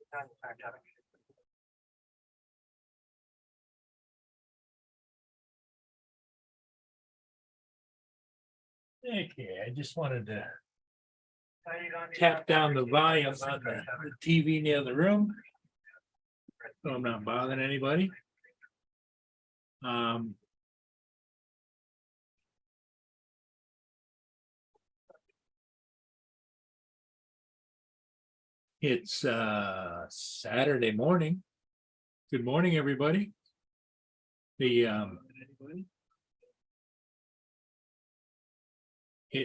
Okay, I just wanted to tap down the volume on the TV in the other room, so I'm not bothering anybody. It's Saturday morning. Good morning, everybody. It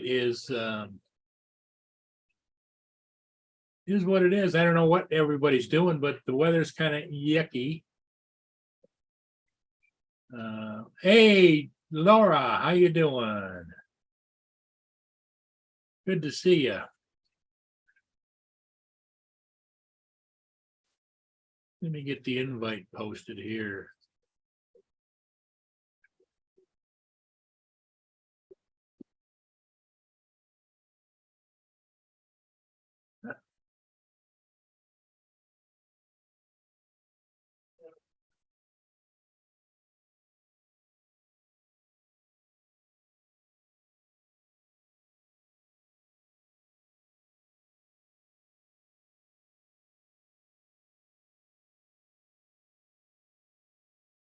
is what it is. I don't know what everybody's doing, but the weather's kind of yucky. Hey, Laura, how you doing? Good to see you. Let me get the invite posted here.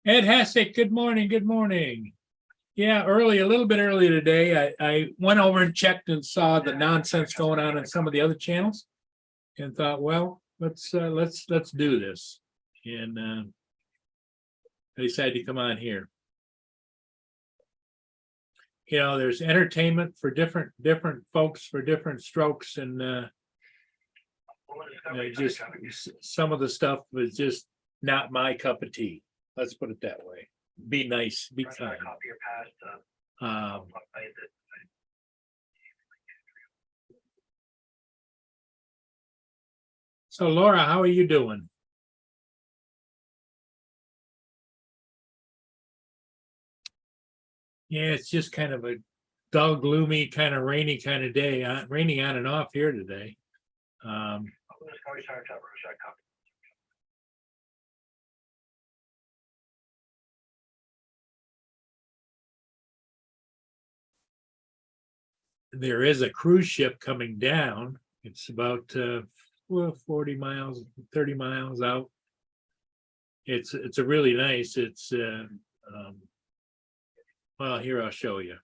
Ed Hassick, good morning, good morning. Yeah, a little bit early today. I went over and checked and saw the nonsense going on some of the other channels and thought, well, let's do this. And I decided to come on here. You know, there's entertainment for different folks for different strokes, and just some of the stuff was just not my cup of tea. Let's put it that way. Be nice, be kind. So Laura, how are you doing? Yeah, it's just kind of a dull, gloomy, kind of rainy kind of day. Raining on and off here today. There is a cruise ship coming down. It's about 40 miles, 30 miles out. It's a really nice. It's well, here I'll show you.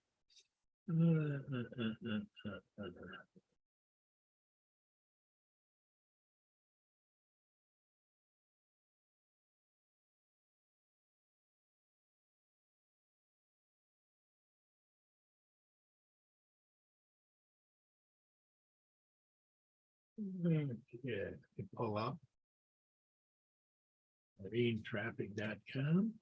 Yeah, you pull up marinetraffic.com.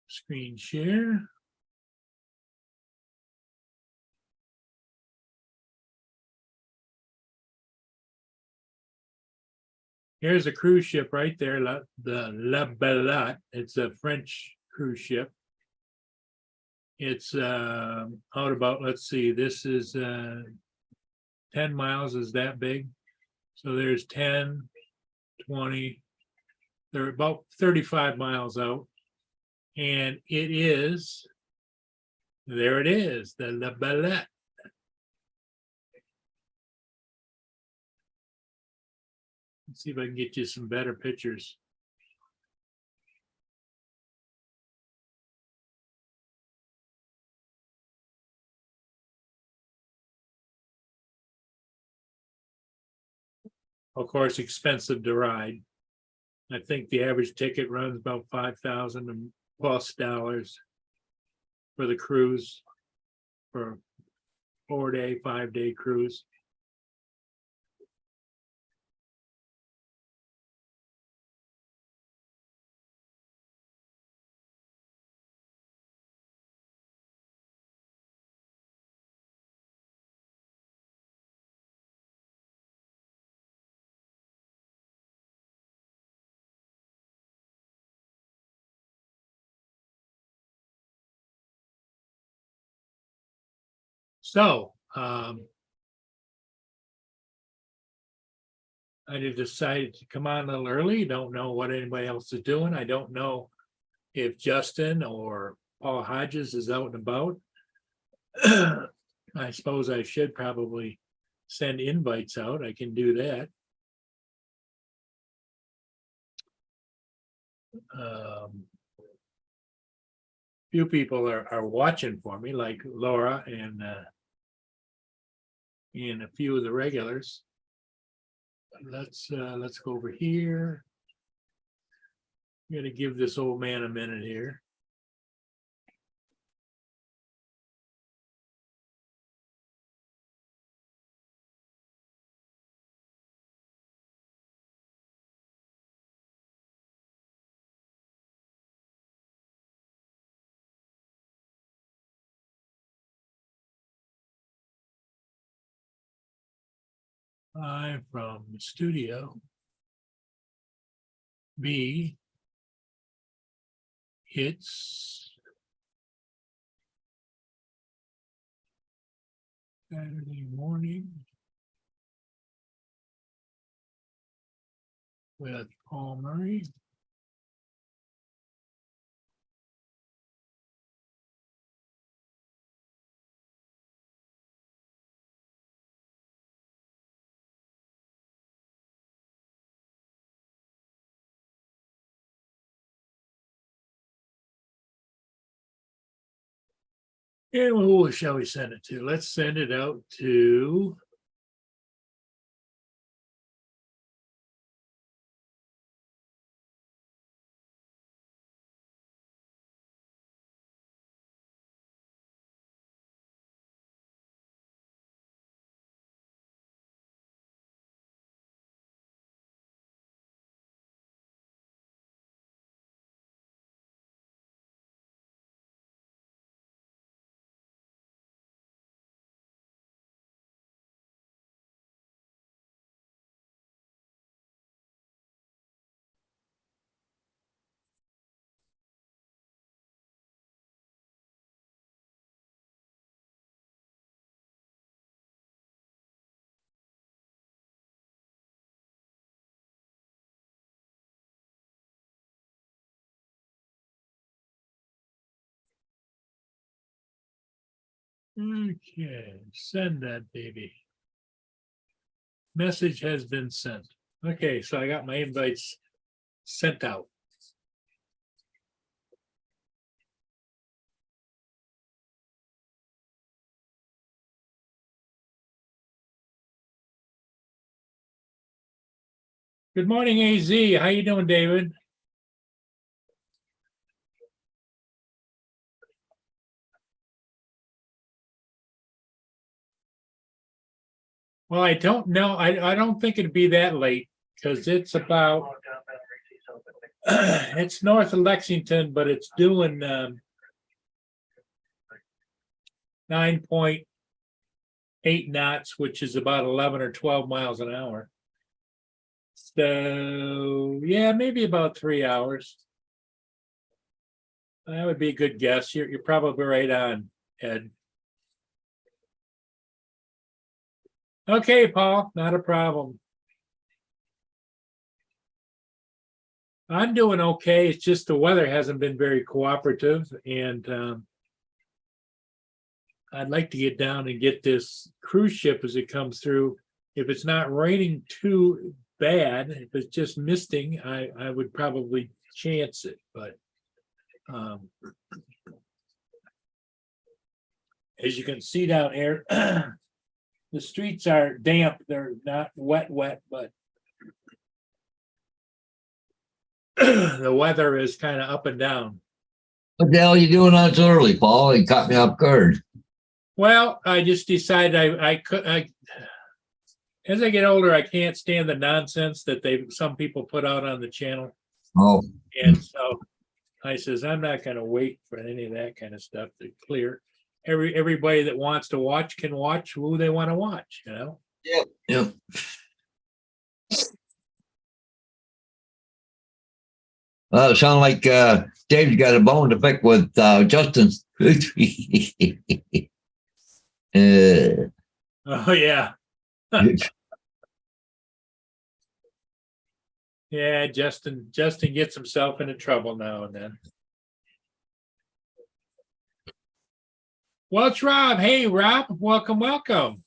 Screen share. Here's a cruise ship right there, the La Belote. It's a French cruise ship. It's out about, let's see, this is 10 miles is that big. So there's 10, 20, they're about 35 miles out. And it is, there it is, the La Belote. Let's see if I can get you some better pictures. Of course, expensive to ride. I think the average ticket runs about $5,000 plus for the cruise, for a 4-day, 5-day cruise. So I decided to come on a little early. Don't know what anybody else is doing. I don't know if Justin or Paul Hodges is out and about. I suppose I should probably send invites out. I can do that. Few people are watching for me, like Laura and a few of the regulars. Let's go over here. I'm gonna give this old man a minute here. I'm from Studio B. It's Saturday morning with Paul Murray. And who shall we send it to? Let's send it out to okay, send that baby. Message has been sent. Okay, so I got my invites sent out. Good morning, AZ. How you doing, David? Well, I don't know. I don't think it'd be that late because it's about it's north of Lexington, but it's doing 9.8 knots, which is about 11 or 12 miles an hour. So yeah, maybe about 3 hours. That would be a good guess. You're probably right on, Ed. Okay, Paul, not a problem. I'm doing okay. It's just the weather hasn't been very cooperative, and I'd like to get down and get this cruise ship as it comes through. If it's not raining too bad, if it's just misting, I would probably chance it, but as you can see down here, the streets are damp. They're not wet, but the weather is kind of up and down. What the hell are you doing on so early, Paul? You caught me off guard. Well, I just decided as I get older, I can't stand the nonsense that some people put out on the channel. Oh, And so I says, I'm not going to wait for any of that kind of stuff to clear. Everybody that wants to watch can watch who they want to watch, you know? yep. It sounds like Dave's got a bone to pick with Justin. Oh, yeah. Yeah, Justin gets himself into trouble now and then. Well, it's Rob. Hey, Rob, welcome. Well,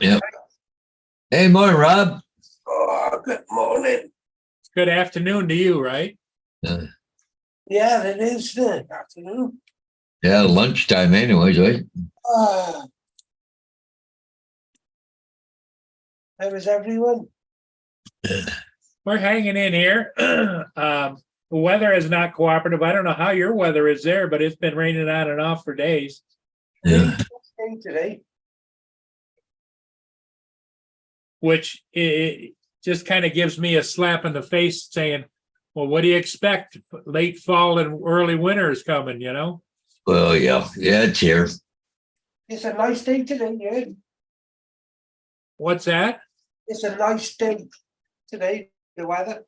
yeah. Hey, morning, Rob. Oh, good morning. Good afternoon to you, right? Yeah, it is the afternoon. Yeah, lunchtime anyways, right? Ah. How is everyone? We're hanging in here. The weather is not cooperative. I don't know how your weather is there, but it's been raining on and off for days. Yeah. Today. Which it just kind of gives me a slap in the face saying, well, what do you expect? Late fall and early winter is coming, you know? Well, yeah, it's here. It's a nice day today, yeah. What's that? It's a nice day today, the weather.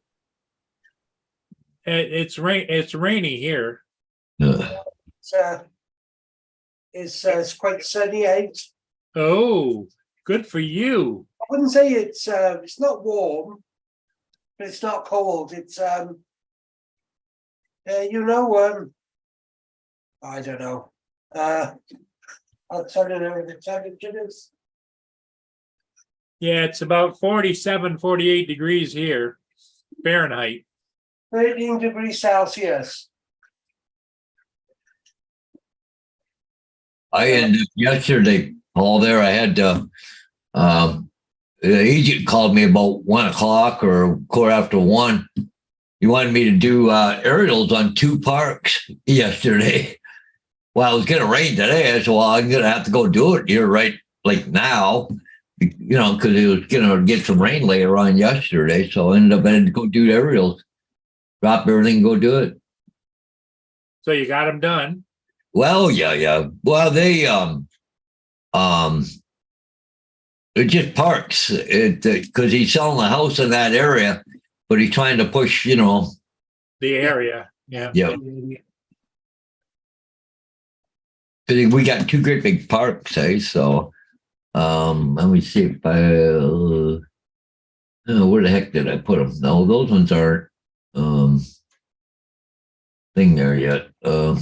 It's rainy here. It's quite sunny out. Oh, good for you. I wouldn't say it's not warm, but it's not cold. It's I don't know. I'll tell you the temperature is. Yeah, it's about 47, 48 degrees here, Fahrenheit. 13 degrees Celsius. I ended up yesterday, Paul, there. I had the agent called me about 1:00 or 1:15. He wanted me to do aerials on 2 parks yesterday. Well, it was going to rain today. I said, well, I'm going to have to go do it here right like now, because it was going to get some rain later on yesterday. So I ended up having to go do the aerials, drop everything, go do it. So you got them done. Well, yeah. Well, they're just parks. Because he's selling a house in that area, but he's trying to push, the area. Yeah. Yeah. Because we got 2 great big parks, so let me see if where the heck did I put them? No, those ones aren't thing there yet. They're.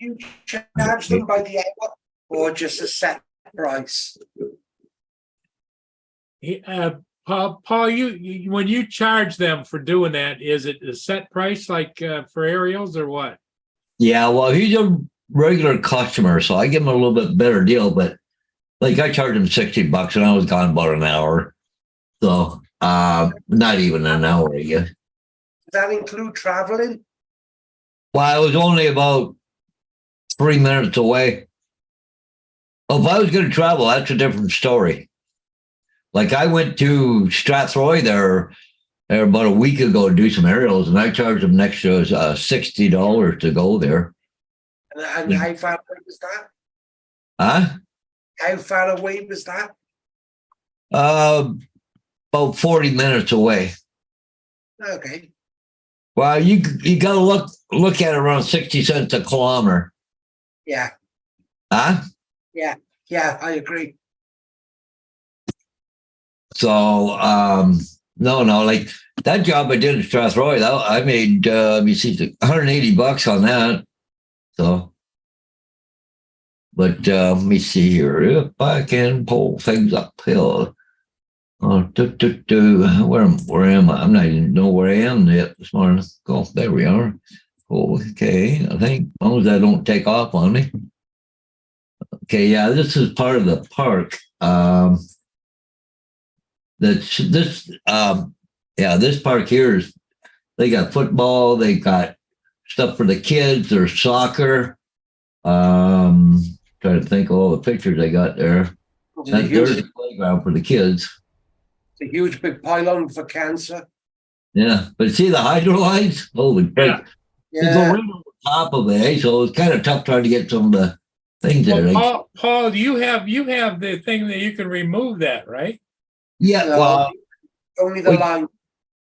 You charge them by the hour or just a set price? Paul, you when you charge them for doing that, is it a set price like for aerials or what? Yeah, well, he's a regular customer, so I give him a little bit better deal. But like I charged him $60, and I was gone about an hour, so not even an hour, I guess. Does that include traveling? Well, I was only about 3 minutes away. If I was going to travel, that's a different story. Like I went to Strathroy there about a week ago to do some aerials, and I charged them an extra $60 to go there. And how far away was that? Huh? How far away was that? About 40 minutes away. Okay. Well, you got to look at it around 60 cents a kilometer. Yeah. Huh? Yeah, I agree. So, no, like that job I did in Strathroy, I made, $180 on that. So, but let me see here. If I can pull things uphill. Where am I? I'm not even know where I am yet this morning. Go, there we are. Okay, I think as long as I don't take off on me. Okay, yeah, this is part of the park. This park here is, they got football, they got stuff for the kids, there's soccer. Trying to think of all the pictures I got there. There's a playground for the kids. A huge big pylon for cancer. Yeah, but see the hydro lines? Holy crap. Yeah. You go right over top of it, so it's kind of tough trying to get some of the things there. Paul, you have the thing that you can remove that, right? Yeah, No, well, only the line.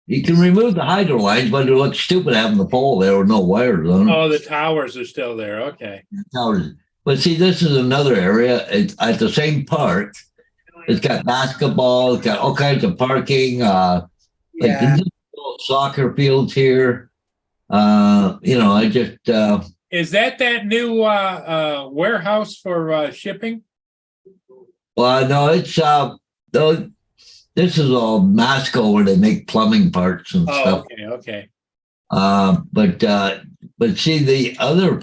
you can remove the hydro lines, but it looks stupid having the pole there with no wires on it. Oh, the towers are still there. Okay. But see, this is another area. It's at the same park. It's got basketball. It's got all kinds of parking. Like Yeah, the little soccer fields here. I just Is that new warehouse for shipping? well, no, it's though this is all Masco where they make plumbing parts and Oh, stuff. okay, okay. But see the other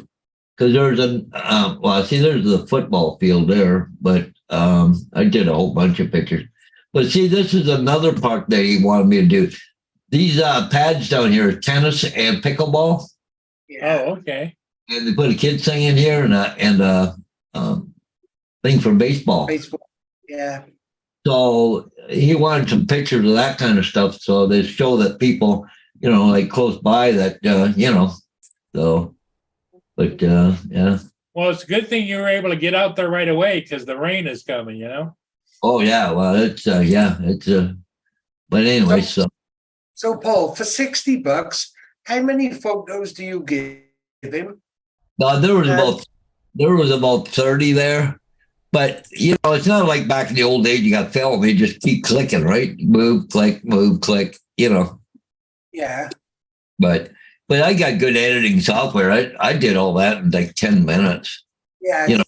because there's there's the football field there, but I did a whole bunch of pictures. But see, this is another park that he wanted me to do. These pads down here, tennis and pickleball, yeah. Oh, okay. and they put a kids thing in here and thing for baseball. Baseball. Yeah, So he wanted some pictures of that kind of stuff, so they show that people, like close by that, so. But yeah. Well, it's a good thing you were able to get out there right away because the rain is coming, you know? Oh yeah. Well, it's but anyway, so so Paul, for $60, how many photos do you give him? no, there was about 30 there. But it's not like back in the old days you got film, you just keep clicking, right? Move, click, Yeah, But I got good editing software. I did all that in like 10 minutes. yeah. You know.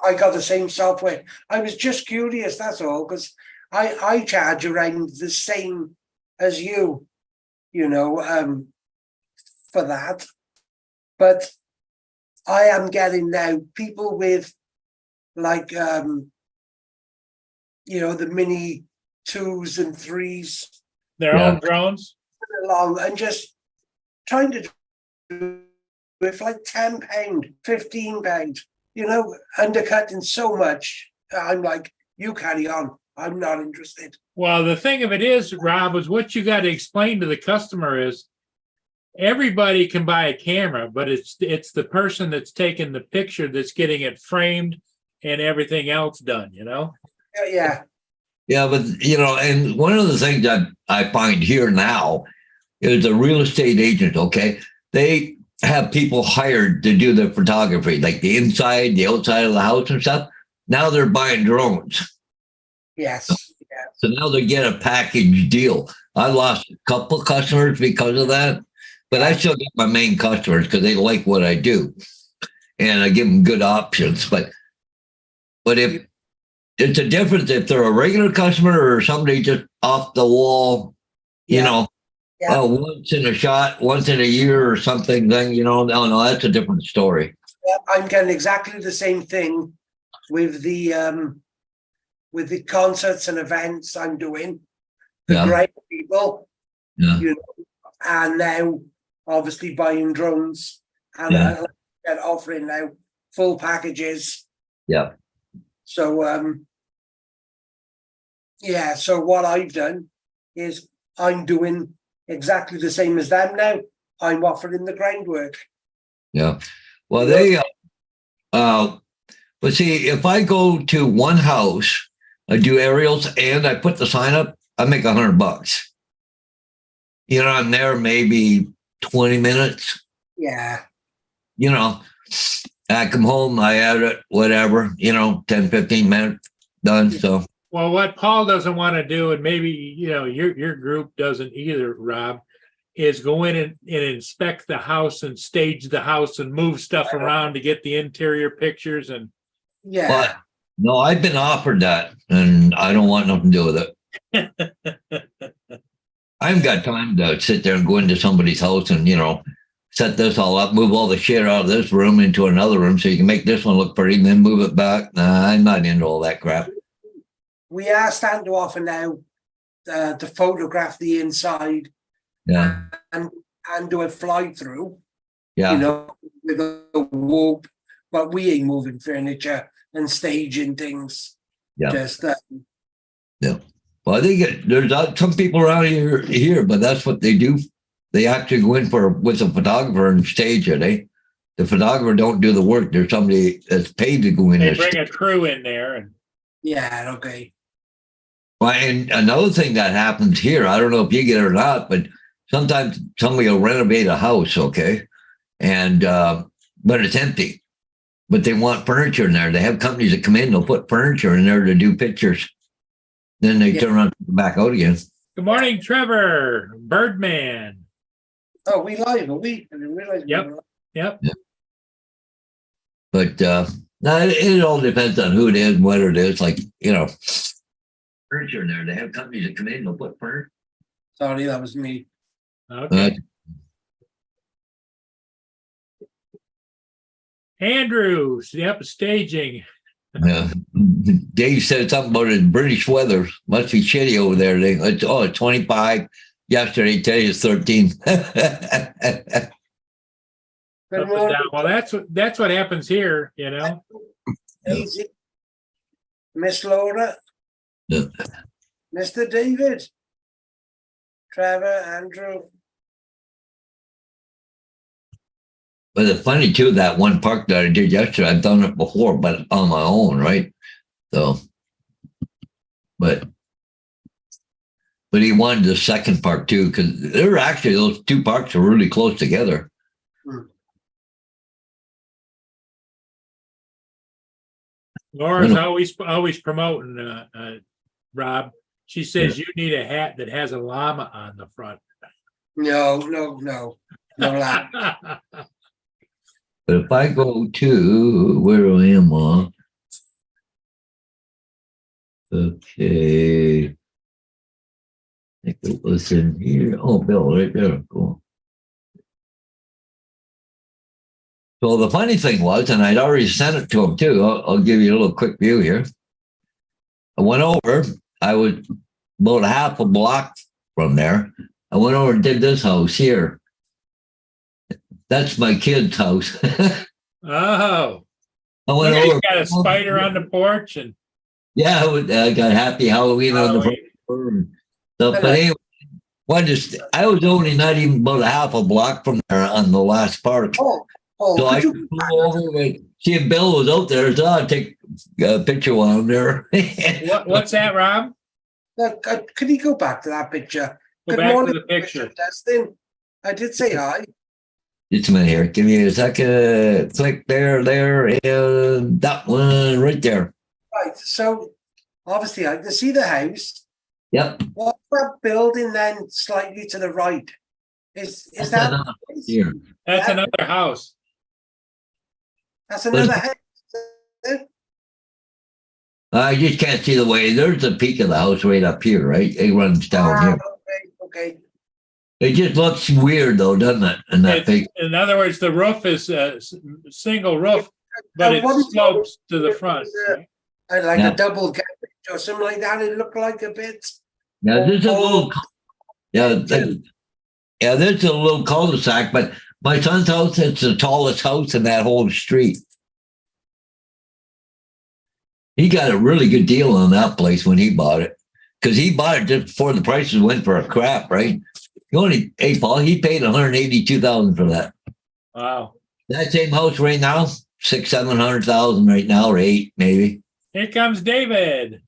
I got the same software. I was just curious, that's all, because I charge around the same as you, for that. But I am getting now people with like the mini 2s and 3s Their Yeah. own drones? along and just trying to do it for like £10, £15, undercutting so much. I'm like, you carry on. I'm not interested. Well, the thing of it is, Rob, is what you got to explain to the customer is everybody can buy a camera, but it's the person that's taking the picture that's getting it framed and everything else done, Yeah. Yeah, but and one of the things that I find here now is a real estate agent, okay? They have people hired to do the photography, like the inside, the outside of the house and stuff. Now they're buying drones. Yes. Yeah. So now they get a package deal. I lost a couple customers because of that, but I still get my main customers because they like what I do. And I give them good options. But if it's a difference if they're a regular customer or somebody just off the wall, Yeah. once in a shot, once in a year or something, then, no, that's a different story. Yeah, I'm getting exactly the same thing with the concerts and events I'm doing. The Yeah. great people, Yeah. and now obviously buying drones and Yeah. offering now full packages. Yeah. So so what I've done is I'm doing exactly the same as them now. I'm offering the groundwork. Yeah. Well, but see, if I go to one house, I do aerials and I put the sign up, I make $100. I'm there maybe 20 minutes. Yeah. I come home, I add it, whatever, 10, 15 minutes, done. So, Well, what Paul doesn't want to do, and maybe, your group doesn't either, Rob, is go in and inspect the house and stage the house and move stuff around to get the interior pictures. And Yeah. but no, I've been offered that and I don't want nothing to do with it. I haven't got time to sit there and go into somebody's house and, set this all up, move all the shit out of this room into another room so you can make this one look pretty and then move it back. Nah, I'm not into all that crap. We are starting to offer now to photograph the inside Yeah. and do a fly through, Yeah. with a whoop, but we ain't moving furniture and staging things. Yeah. Just Yeah. Well, I think there's some people around here, but that's what they do. They actually go in with a photographer and stage it. The photographer don't do the work. There's somebody that's paid to go in they there. bring a crew in there. And yeah, okay. Well, and another thing that happens here, I don't know if you get it or not, but sometimes somebody will renovate a house, okay, and but it's empty, but they want furniture in there. They have companies that come in, they'll put furniture in there to do pictures. Then they turn around and come back out again. Good morning, Trevor, Birdman. Oh, we live, are we? I didn't realize. we Yep. were live. Yep. But no, it all depends on who it is and what it is. Like, furniture in there. They have companies that come in and put furniture. Sorry, that was me. Okay. Andrew, yep, staging. Yeah. Dave said something about it. British weather must be shitty over there. It's 25 yesterday. Today is 13. Good Up and morning, down. Well, that's what happens here, you know. Daisy. Miss Laura, Yeah. Mr. David, Trevor, Andrew. But it's funny too, that one park that I did yesterday, I've done it before, but on my own, right? So, but he wanted the second park too, because they're actually, those two parks are really close together. Laura's always promoting, Rob. She says you need a hat that has a llama on the front. No, that. But if I go to where I am, okay. I think it was in here. Oh, Bill, right there. Cool. So the funny thing was, and I'd already sent it to him too. I'll give you a little quick view here. I went over. I was about half a block from there. I went over and did this house here. That's my kid's house. Oh, I went look, he's over. got a spider on the porch and Yeah, I got Happy Halloween on the front door and stuff. But anyway, I was only not even about a half a block from there on the last part. Oh, So I could could you, pull over and see if Bill was out there. So I'd take a picture while I'm there. what's that, Rob? could you go back to that picture? Go Good back morning, to the picture. Dustin. I did say hi. Just a minute here. Give me a second. Click there, and that one right there. Right, so obviously I can see the house. Yep. What's that building then slightly to the right? Is That's that another here. That's Yeah. another house. that's another house? I just can't see the way. There's the peak of the house right up here, right? It runs down here. Okay. It just looks weird though, doesn't it? And that big. In other words, the roof is a single roof, but it One slopes to the front. I like Yeah. a double garage or something like that. It looked like a bit. Now this is a little. Yeah, Yeah. this is a little cul-de-sac, but my son's house, it's the tallest house in that whole street. He got a really good deal on that place when he bought it, because he bought it just before the prices went for a crap, right? Paul, he paid $182,000 for that. Wow. That same house right now, 600,000-700,000 right now, or 8 maybe. Here comes David.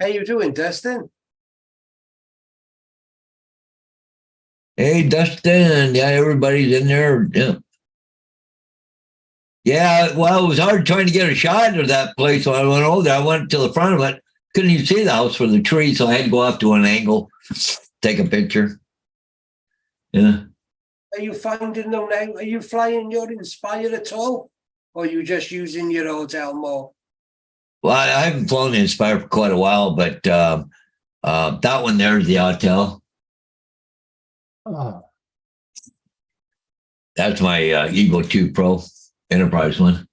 How you doing, Dustin? Hey, Dustin, yeah, everybody's in there. Yeah. Yeah, well, it was hard trying to get a shot of that place when I went over there. I went to the front of it, couldn't even see the house for the tree, so I had to go off to an angle, take a picture. Yeah. Are you finding them now? Are you flying your Inspire at all? Or are you just using your hotel more? Well, I haven't flown the Inspire for quite a while, but that one there's the Autel. Oh. That's my Eagle 2 Pro Enterprise one.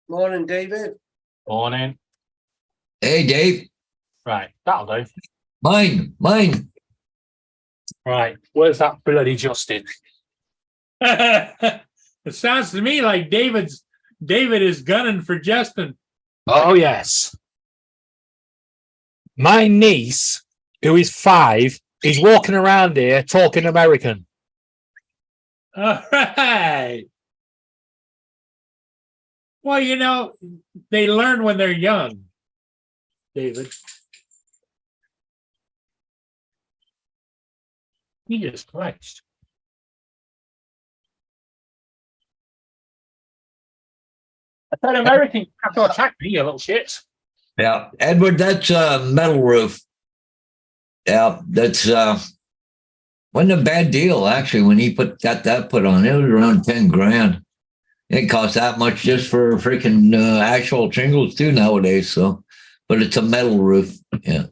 Morning, David. Morning. Hey, Dave. Right, that'll do. Mine. Right, where's that bloody Justin? It sounds to me like David is gunning for Justin. Oh, yes. My niece, who is 5, is walking around here talking American. All right. Well, you know, they learn when they're young, David. Jesus Christ. I said American have to attack me, you little shit. Yeah, Edward, that's a metal roof. Yeah, that's wasn't a bad deal actually when he got that put on. It was around 10 grand. It costs that much just for freaking actual shingles too nowadays. So, but it's a metal roof. Yeah,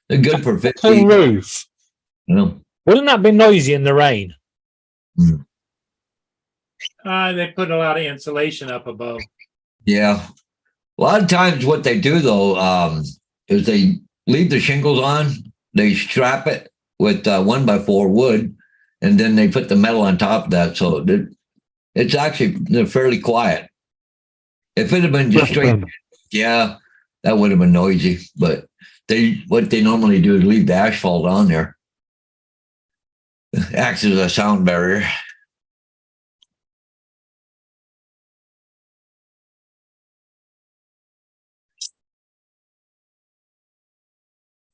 they're good for 50. Metal roof. You know. Wouldn't that be noisy in the rain? They put a lot of insulation up above. Yeah, a lot of times what they do though is they leave the shingles on. They strap it with 1x4 wood, and then they put the metal on top of that. So it's actually they're fairly quiet. If it had been just straight, yeah, that would have been noisy. But what they normally do is leave the asphalt on there. Acts as a sound barrier.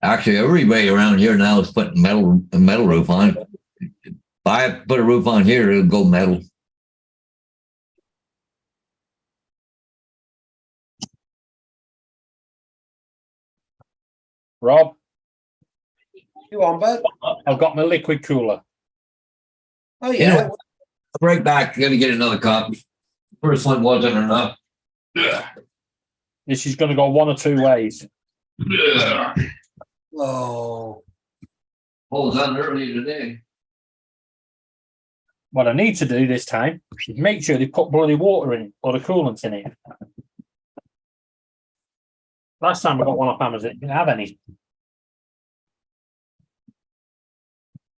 Actually, everybody around here now is putting a metal roof on. If I put a roof on here, it'll go metal. Rob, You on, bud? I've got my liquid cooler. Oh yeah. Right back. Gonna get another copy. First one wasn't enough. This is going to go one or two ways. Oh, Oh, done early today. What I need to do this time is make sure they put bloody water in it or the coolant in it. Last time I got one off Amazon, it didn't have any.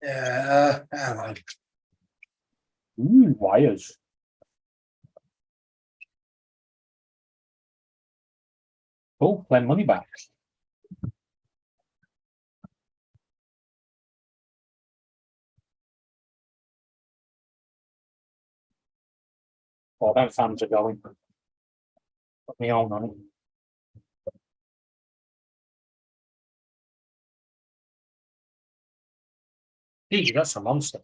yeah. Hang on. Ooh, wires. Oh, claim money back. Oh, them fans are going. Put me on it. Gee, that's a monster.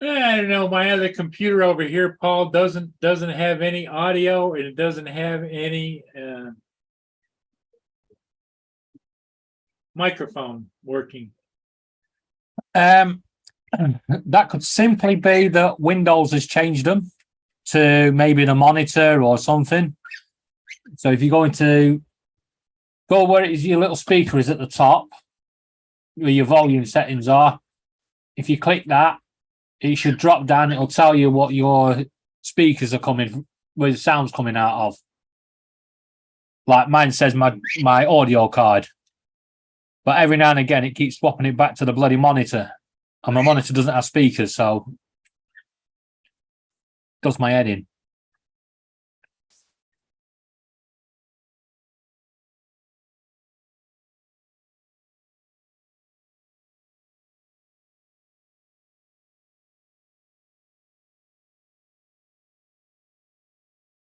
I don't know. My other computer over here, Paul, doesn't have any audio, and it doesn't have any microphone working. That could simply be that Windows has changed them to maybe the monitor or something. So if you're going to go where it is, your little speaker is at the top, where your volume settings are. If you click that, it should drop down. It'll tell you what your speakers are coming, where the sound's coming out of. Like mine says my audio card. But every now and again, it keeps swapping it back to the bloody monitor. And my monitor doesn't have speakers, so it does my head in.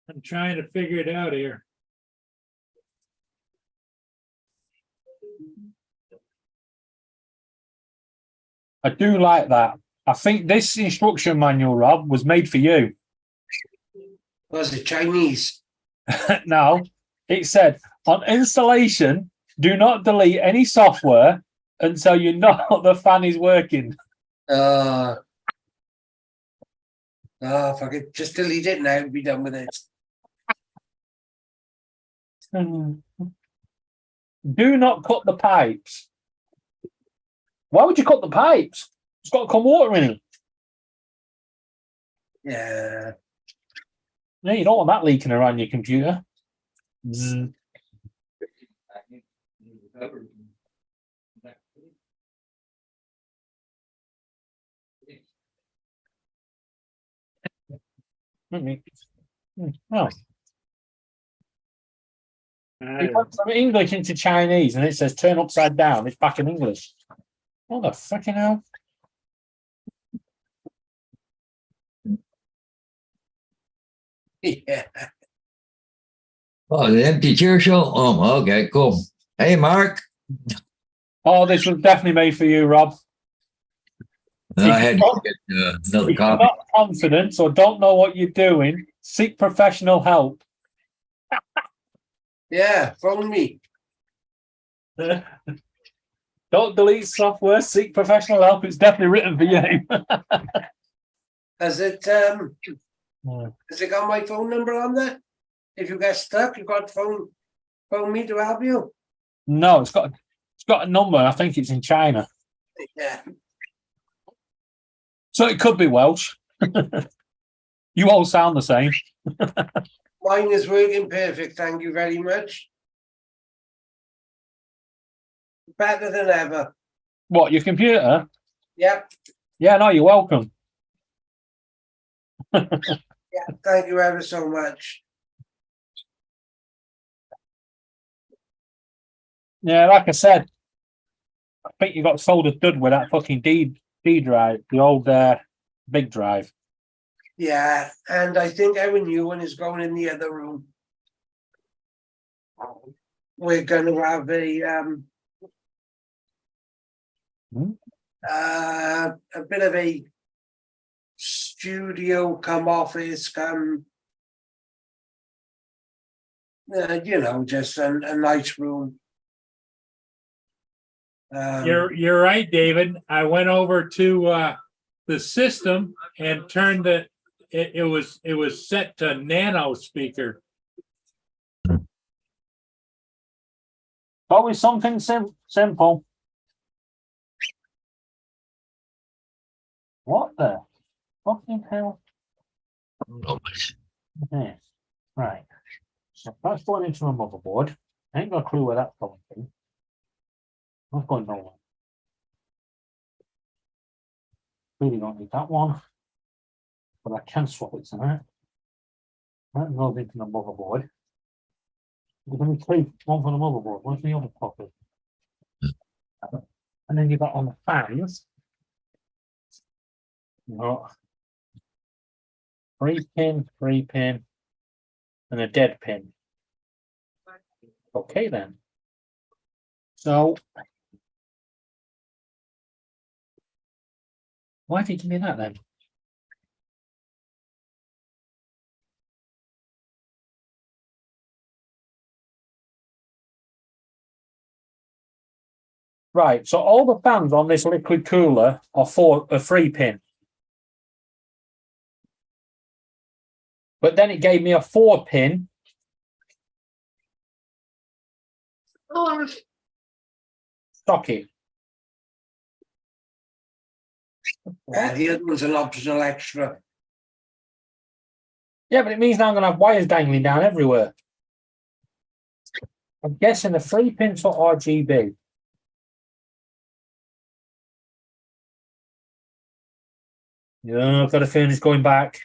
I'm trying to figure it out here. I do like that. I think this instruction manual, Rob, was made for you. Was it Chinese? No, it said on installation, do not delete any software until you know the fan is working. Fuck it. Just delete it now and be done with it. Do not cut the pipes. Why would you cut the pipes? It's got to come water in it. Yeah. No, you don't want that leaking around your computer. Bzzz. Oh. It went from English into Chinese and it says turn upside down. It's back in English. What the fucking hell? Yeah. Oh, the empty chair show? Oh, okay, cool. Hey, Mark. Oh, this was definitely made for you, Rob. I had to get another If you're copy. not confident or don't know what you're doing, seek professional help. Yeah, phone me. Don't delete software, seek professional help. It's definitely written for you. Has it got my phone number on there? If you get stuck, you got phone me to help you. No, it's got a number. I think it's in China. Yeah. So it could be Welsh. You all sound the same. Mine is working perfect, thank you very much. Better than ever. What, your computer? Yep. Yeah, no, you're welcome. Yeah, thank you ever so much. Yeah, like I said, I think you got sold a dud with that fucking D drive, the old big drive. Yeah, and I think our new one is going in the other room. We're gonna have a bit of a studio come office come just a nice room. You're right, David. I went over to the system and turned it was set to nano speaker. Always something simple. What the fucking hell? Yeah. Right. So that's going into my motherboard. I ain't got a clue where that's going to. I've got nowhere. Really don't need that one. But I can swap it tonight. That goes into the motherboard. There's only two, one for the motherboard, one's the other pocket. And then you've got on the fans. You've got 3 pin, and a dead pin. Okay then. So why did you give me that then? Right, so all the fans on this liquid cooler are 3 pin. But then it gave me a 4 pin. Socket. The other one's an optional extra. Yeah, but it means now I'm going to have wires dangling down everywhere. I'm guessing the 3 pins for RGB. Yeah, I've got a feeling it's going back.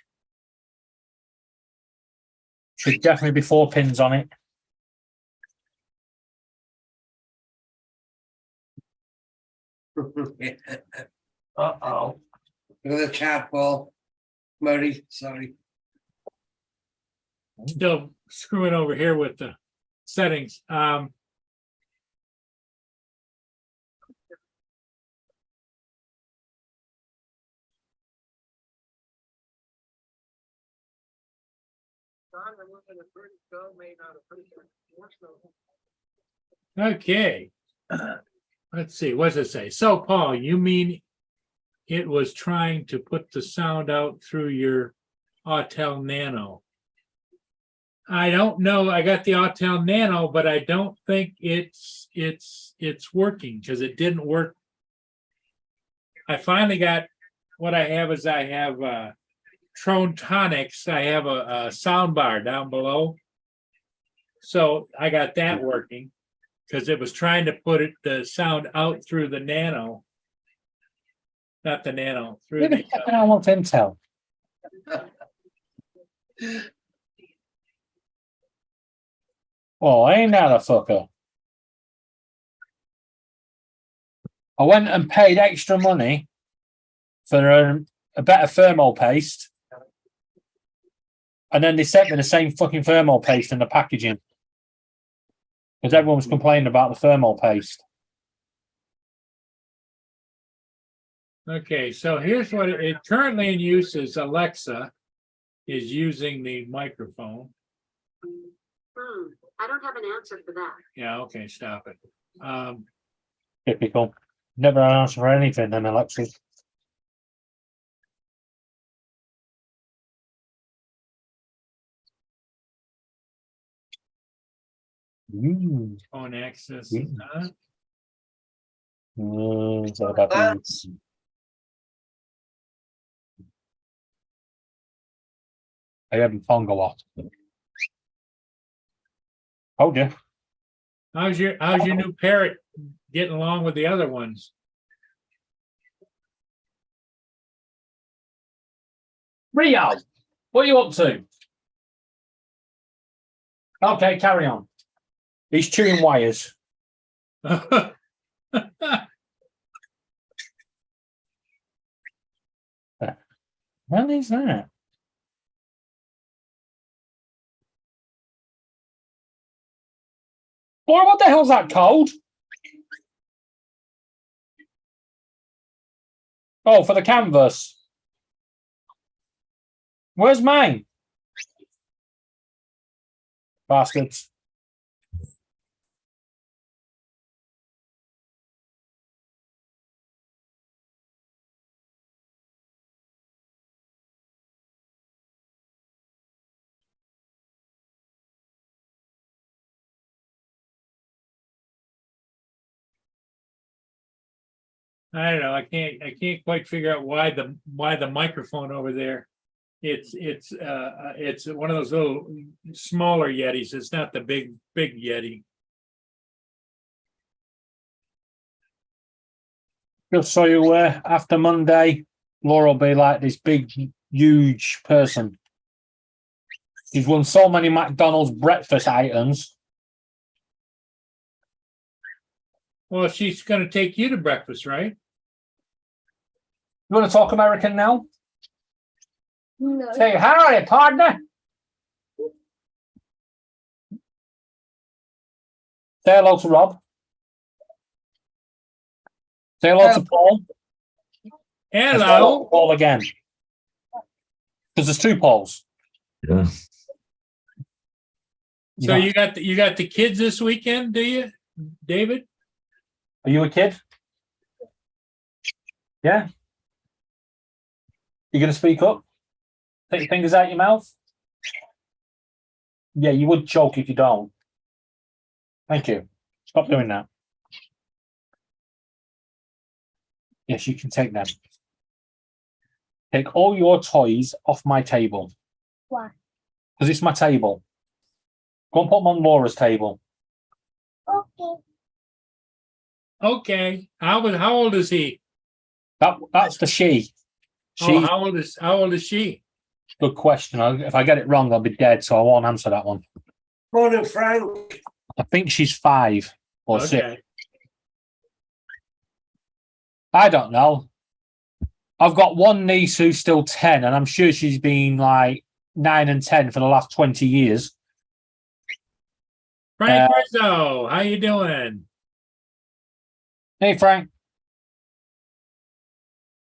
Should definitely be 4 pins on it. Uh-oh. Look at the chat ball. Murray, sorry. Still screwing over here with the settings. Okay. Let's see, what does it say? So Paul, you mean it was trying to put the sound out through your Autel Nano? I don't know. I got the Autel Nano, but I don't think it's working because it didn't work. I finally got what I have is I have Trontonics. I have a sound bar down below. So I got that working because it was trying to put the sound out through the Nano. Not the Nano, through Who the the fuck I want Intel? Oh, ain't that a fucker? I went and paid extra money for a better thermal paste. And then they sent me the same fucking thermal paste in the packaging. Because everyone was complaining about the thermal paste. Okay, so here's what it currently in use is Alexa is using the microphone. I don't have an answer for that. Yeah, okay, stop it. Typical. Never an answer for anything then, Alexa. Phone access. So about That's- I haven't phone go off. Told you. How's your new parrot getting along with the other ones? Rio, what are you up to? Okay, carry on. He's chewing wires. What is that? Boy, what the hell's that code? Oh, for the canvas. Where's mine? Bastards. I don't know. I can't quite figure out why the microphone over there. It's one of those little smaller Yetis. It's not the big Yeti. Just so you're aware, after Monday, Laura will be like this big, huge person. She's won so many McDonald's breakfast items. Well, she's going to take you to breakfast, right? You want to talk American now? No. Say, howdy, partner. Say hello to Rob. Say hello to Paul. And say hello to Hello. Paul again. Because there's two Pauls. Yeah. So you got the kids this weekend, do you, David? Are you a kid? Yeah. You going to speak up? Take your fingers out your mouth? Yeah, you would choke if you don't. Thank you. Stop doing that. Yes, you can take them. Take all your toys off my table. Why? Because it's my table. Go and put them on Laura's table. Okay. Okay. How old is he? That's the she. She. Oh, how old is she? Good question. If I get it wrong, I'll be dead, so I won't answer that one. Morning, Frank. I think she's 5 or 6. Okay. I don't know. I've got one niece who's still 10, and I'm sure she's been like 9 and 10 for the last 20 years. Frank Rizzo, how you doing? Hey, Frank.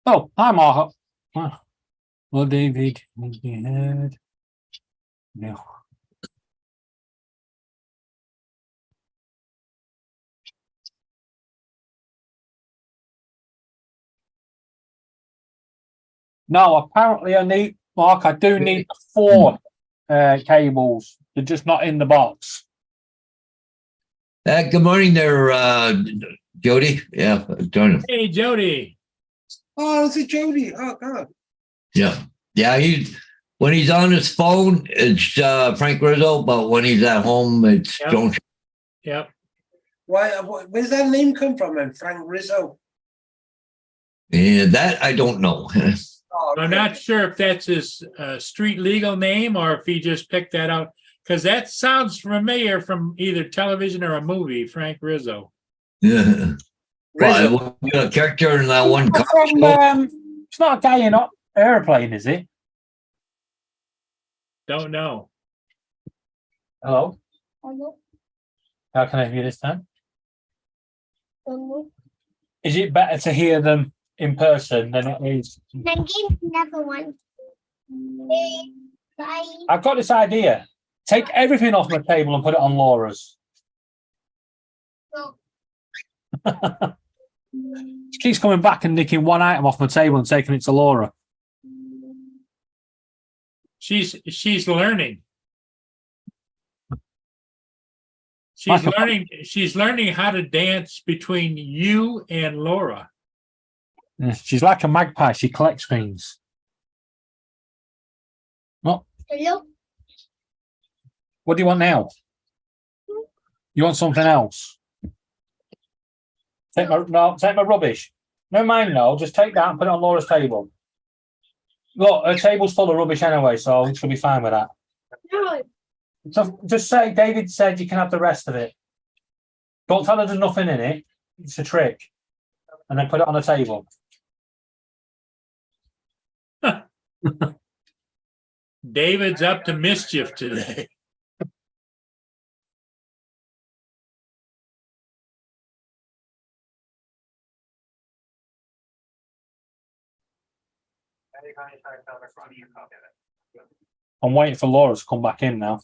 Oh, hi, Mark. Well, David, no. No, apparently I need, Mark, I do need 4 cables. They're just not in the box. Good morning there, Jody. Yeah, Jordan. Hey, Jody. Oh, is it Jody? Oh, God. Yeah. When he's on his phone, it's Frank Rizzo, but when he's at home, it's Yep. Jones. Yep. Where's that name come from, then? Frank Rizzo? And that I don't know. Oh, I'm not sure if that's his street legal name or if he just picked that out, because that sounds familiar from either television or a movie, Frank Rizzo. Yeah. Rizzo. Well, a character in that one. It's not a guy in an airplane, is it? Don't know. Hello. Hello. How can I help you this time? Hello. Is it better to hear them in person than it is? Then give another one. Bye. I've got this idea. Take everything off my table and put it on Laura's. Go. She keeps coming back and nicking one item off my table and taking it to Laura. She's learning. Michael- She's learning how to dance between you and Laura. She's like a magpie. She collects things. Hello. What do you want now? You want something else? Take my rubbish. No, mine, no. Just take that and put it on Laura's table. Look, her table's full of rubbish anyway, so she'll be fine with that. No. So just say David said you can have the rest of it. Don't tell her there's nothing in it. It's a trick. And then put it on the table. David's up to mischief today. I'm waiting for Laura to come back in now.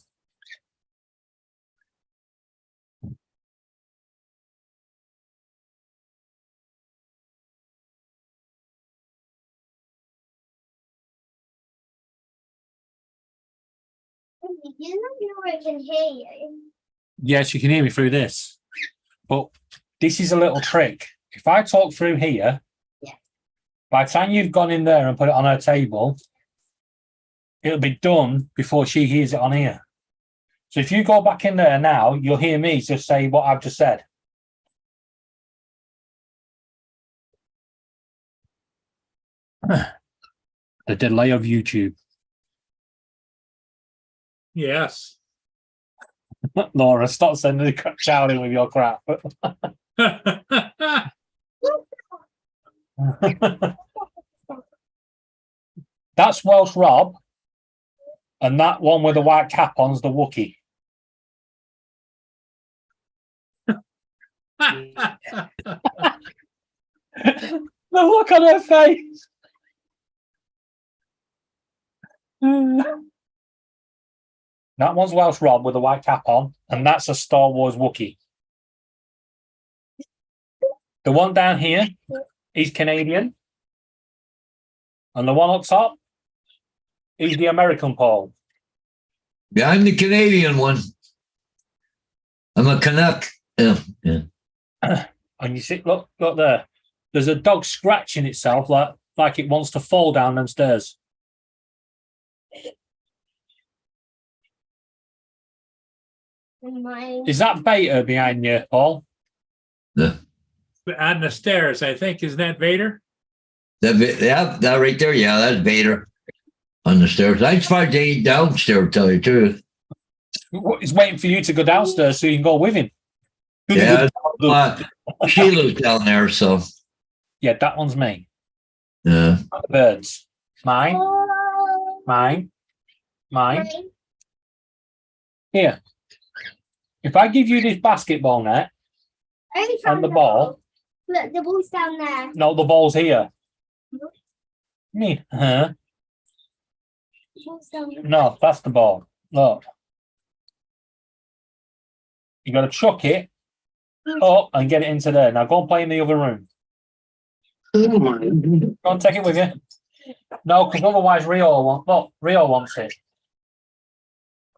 You know I can hear you. Yes, you can hear me through this. But this is a little trick. If I talk through here, Yeah. by the time you've gone in there and put it on her table, it'll be done before she hears it on here. So if you go back in there now, you'll hear me just say what I've just said. The delay of YouTube. Yes. Laura, stop sending the crap shouting with your crap. That's Welsh Rob, and that one with the white cap on's the Wookie. The look on her face. That one's Welsh Rob with a white cap on, and that's a Star Wars Wookiee. The one down here is Canadian, and the one up top is the American Paul. Yeah, I'm the Canadian one. I'm a Canuck. Yeah, yeah. And you see, look there. There's a dog scratching itself like it wants to fall down them stairs. Mine. Is that Beta behind you, Paul? On the stairs, I think. Isn't that Vader? That right there. Yeah, that's Vader on the stairs. I tried to eat downstairs, to tell you the truth. He's waiting for you to go downstairs so you can go with him. Yeah, Sheila's down there, so Yeah, that one's me. yeah. The birds. Mine. Oh, Mine. mine. Here. If I give you this basketball net I already and found the ball, Look, the ball's down there. no, the ball's here. Me, huh? The ball's down there. No, that's the ball. Look. You got to chuck it up and get it into there. Now go and play in the other room. Go and take it with you. No, because otherwise Rio wants it.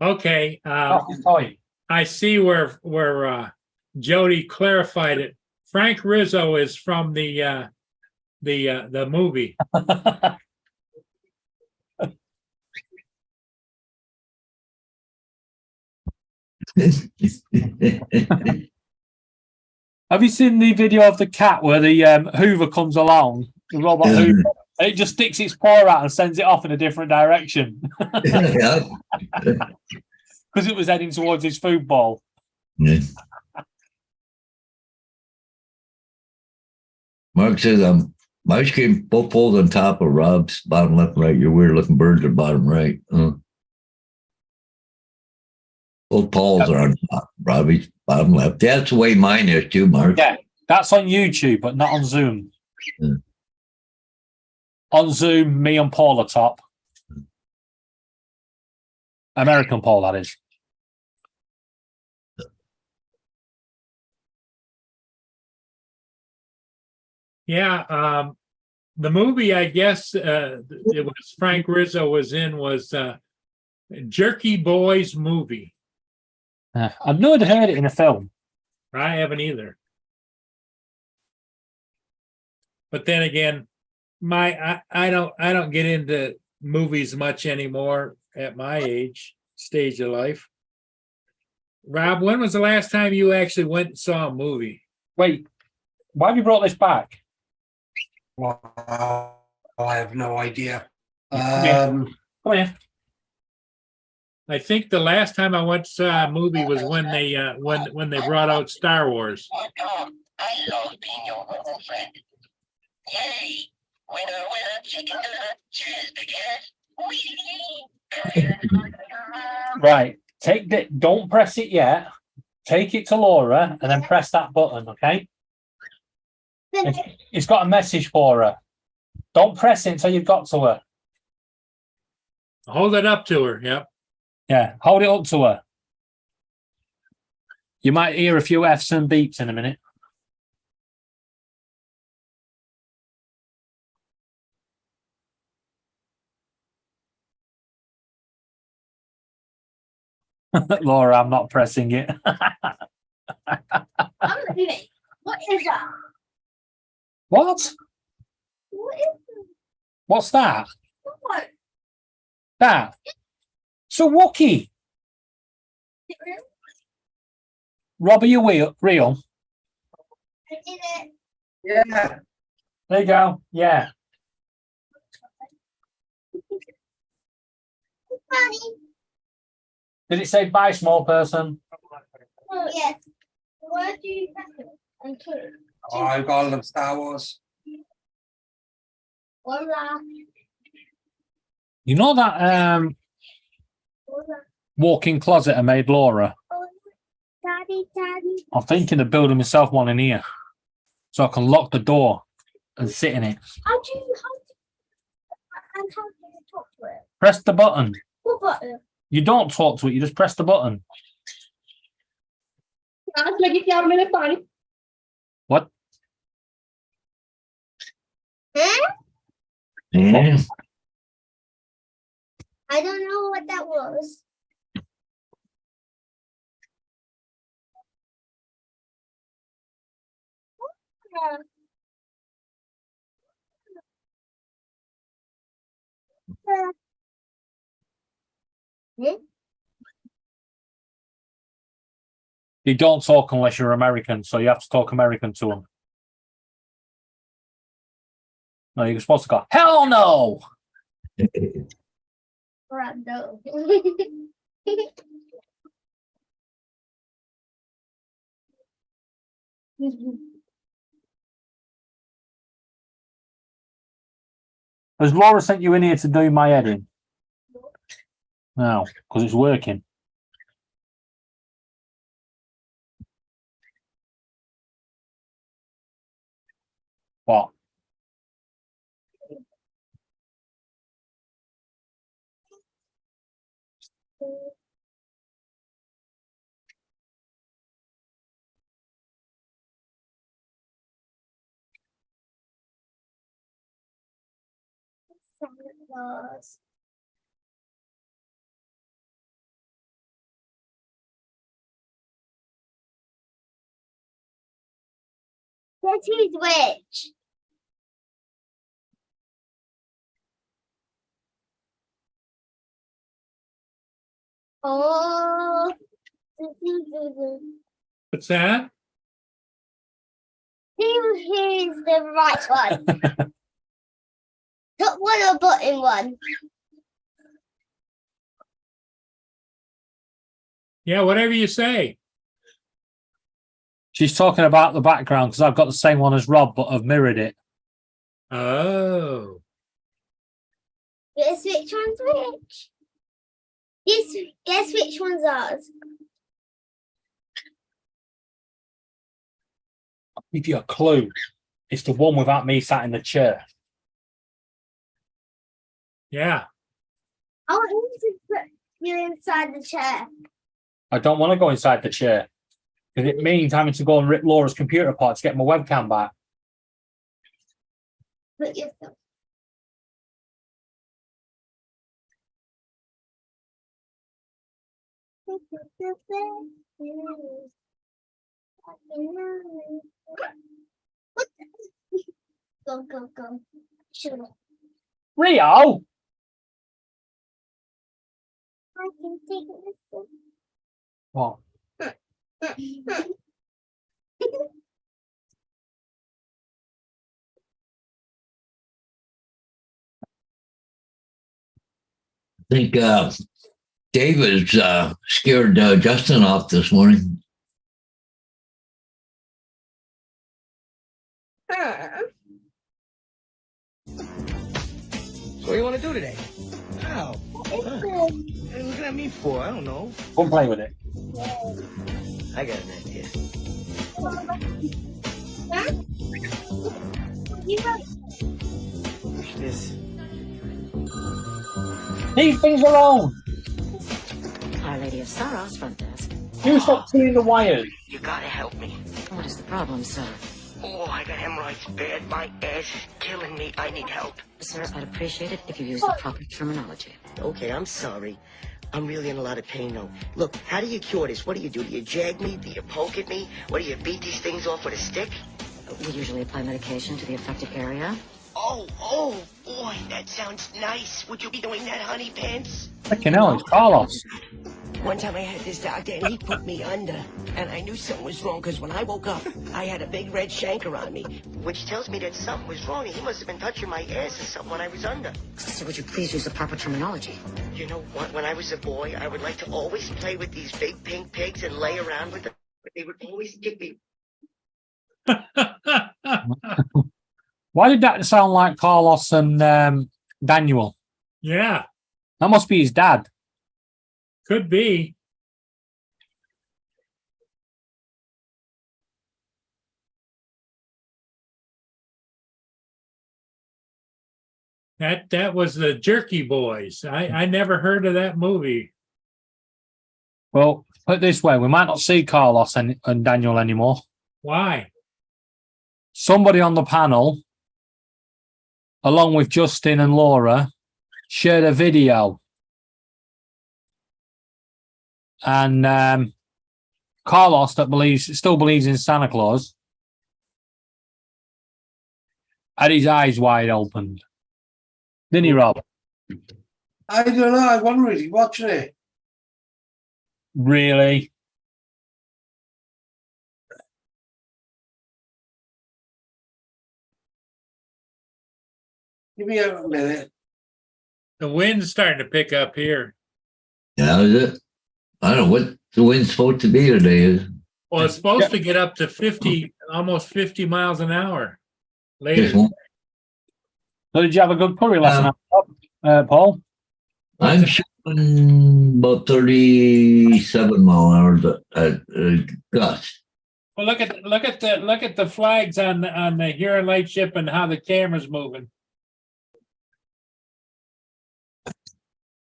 Okay. Off his toy. I see where Jody clarified it. Frank Rizzo is from the movie. Have you seen the video of the cat where the Hoover comes along, the robot Hoover, and it just sticks its paw out and sends it off in a different direction Yeah. because it was heading towards his food ball? Yeah. Mark says, my ice cream both pulled on top of Rob's bottom left and right. Your weird looking birds are bottom right. Both Pauls are on top. Robbie's bottom left. That's the way mine is too, Mark. Yeah, that's on YouTube, but not on Zoom. Hmm. On Zoom, me and Paul are top. American Paul, that is. Yeah, the movie, I guess, it was Frank Rizzo was in was Jerky Boys movie. I've never heard it in a film. I haven't either. But then again, I don't get into movies much anymore at my stage of life. Rob, when was the last time you actually went and saw a movie? Wait, why have you brought this back? Wow, I have no idea. Come here. I think the last time I went to saw a movie was when they brought out Star Wars. Oh, Tom, I love being your girlfriend. Yay! Winner, winner, chicken dinner. Cheers, big head. Right, don't press it yet. Take it to Laura and then press that button, okay? It's got a message for her. Don't press it until you've got to her. Hold it up to her. Yep. Yeah, hold it up to her. You might hear a few F's and beeps in a minute. Laura, I'm not pressing it. I'm leaving. What is that? What? What is What's that? that? That? So Wookie. Rob, are you real? I did it. Yeah, There you go. Yeah. Funny. Did it say bye, small person? Oh, yes. Where do you have it? And two. oh, I've got all them Star Wars. Hola. You know that Hola. walk-in closet I made Laura? Hola. Daddy. I'm thinking of building myself one in here. So I can lock the door and sit in it. How do you talk to it? Press the button. What button? You don't talk to it, you just press the button. What? Huh? Yeah. I don't know what that was. You don't talk unless you're American, so you have to talk American to them. No, you're supposed to go, hell no! Brando. Has Laura sent you in here to do my heading? No, because it's working. What? Santa Claus. Guess who's which? Oh. What's that? Here's the right one. Top one or bottom one? Yeah, whatever you say. She's talking about the background because I've got the same one as Rob, but I've mirrored it. Oh. Guess which one's which? Guess which one's ours? I'll give you a clue. It's the one without me sat in the chair. Yeah. I want you to put you inside the chair. I don't want to go inside the chair because it means having to go and rip Laura's computer apart to get my webcam back. Put yourself. Go, go, go. Sure. Rio, I can take this. what? I think David's scared Justin off this morning. So what do you want to do today? Oh, what are you looking at me for? I don't know. Go and play with it. I got an idea. Watch this. These things are on. Our Lady of Sorrows front desk. You stop seeing the wires. You gotta help me. What is the problem, sir? Oh, I got hemorrhoids bad. My ass is killing me. I need help. Sir, I'd appreciate it if you use the proper terminology. Okay, I'm sorry. I'm really in a lot of pain, though. Look, how do you cure this? What do? Do you jag me? Do you poke at me? What do you beat these things off with a stick? We usually apply medication to the affected area. Oh, boy, that sounds nice. Would you be doing that, honey pants? Fucking hell, it's Carlos. One time I had this doctor and he put me under. And I knew something was wrong because when I woke up, I had a big red shanker on me. Which tells me that something was wrong. He must have been touching my ass or something when I was under. Sir, would you please use the proper terminology? You know what? When I was a boy, I would like to always play with these big pink pigs and lay around with them. But they would always kick me. Why did that sound like Carlos and Daniel? Yeah, That must be his dad. could be. That was the Jerky Boys. I never heard of that movie. Well, put it this way, we might not see Carlos and Daniel anymore. Why? Somebody on the panel, along with Justin and Laura, shared a video. And Carlos, that still believes in Santa Claus, had his eyes wide opened. Didn't he, Rob? I don't know. I wasn't really watching it. Really? Give me a minute. The wind's starting to pick up here. Yeah, is it? I don't know what the wind's supposed to be today. Is Well, it's supposed to get up to 50, almost 50 miles an hour later. Just one- So did you have a good curry lesson, Paul? I'm shooting about 37 mile an hour at gust. Well, look at the flags on the Huron Lightship and how the camera's moving.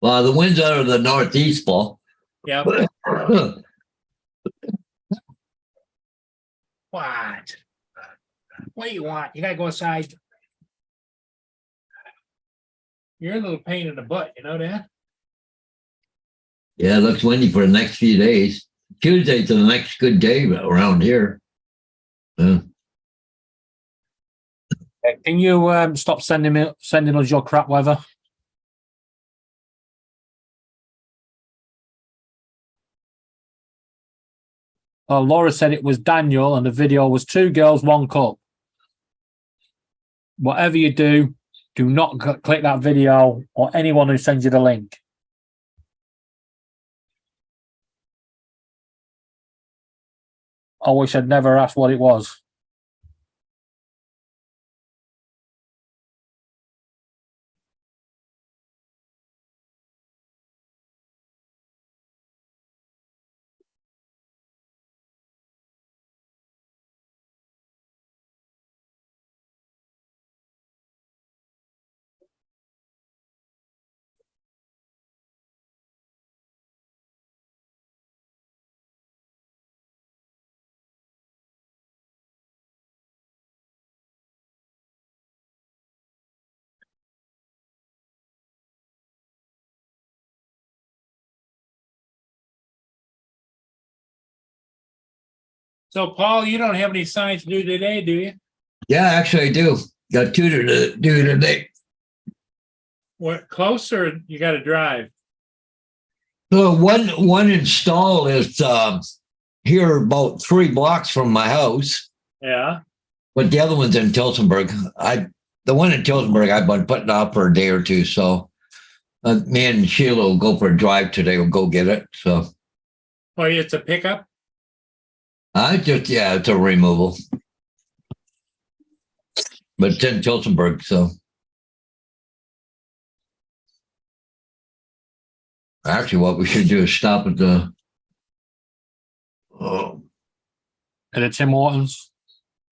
Well, the wind's out of the northeast, Paul. Yeah. Well, What? What do you want? You gotta go inside. You're a little pain in the butt, you know that? yeah, it looks windy for the next few days. Tuesday's the next good day around here. Can you stop sending us your crap weather? Laura said it was Daniel and the video was 2 girls, 1 cup. Whatever you do not click that video or anyone who sends you the link. I wish I'd never asked what it was. So Paul, you don't have any signs to do today, do you? Yeah, actually I do. Got two to do today. What, closer, you gotta drive? So one install is here about 3 blocks from my house, Yeah, but the other one's in Tilsonburg. The one in Tilsonburg I've been putting off for a day or two. So me and Sheila will go for a drive today. We'll go get it. So oh, it's a pickup? it's a removal. But it's in Tilsonburg, so actually what we should do is stop at the At the Tim Hortons.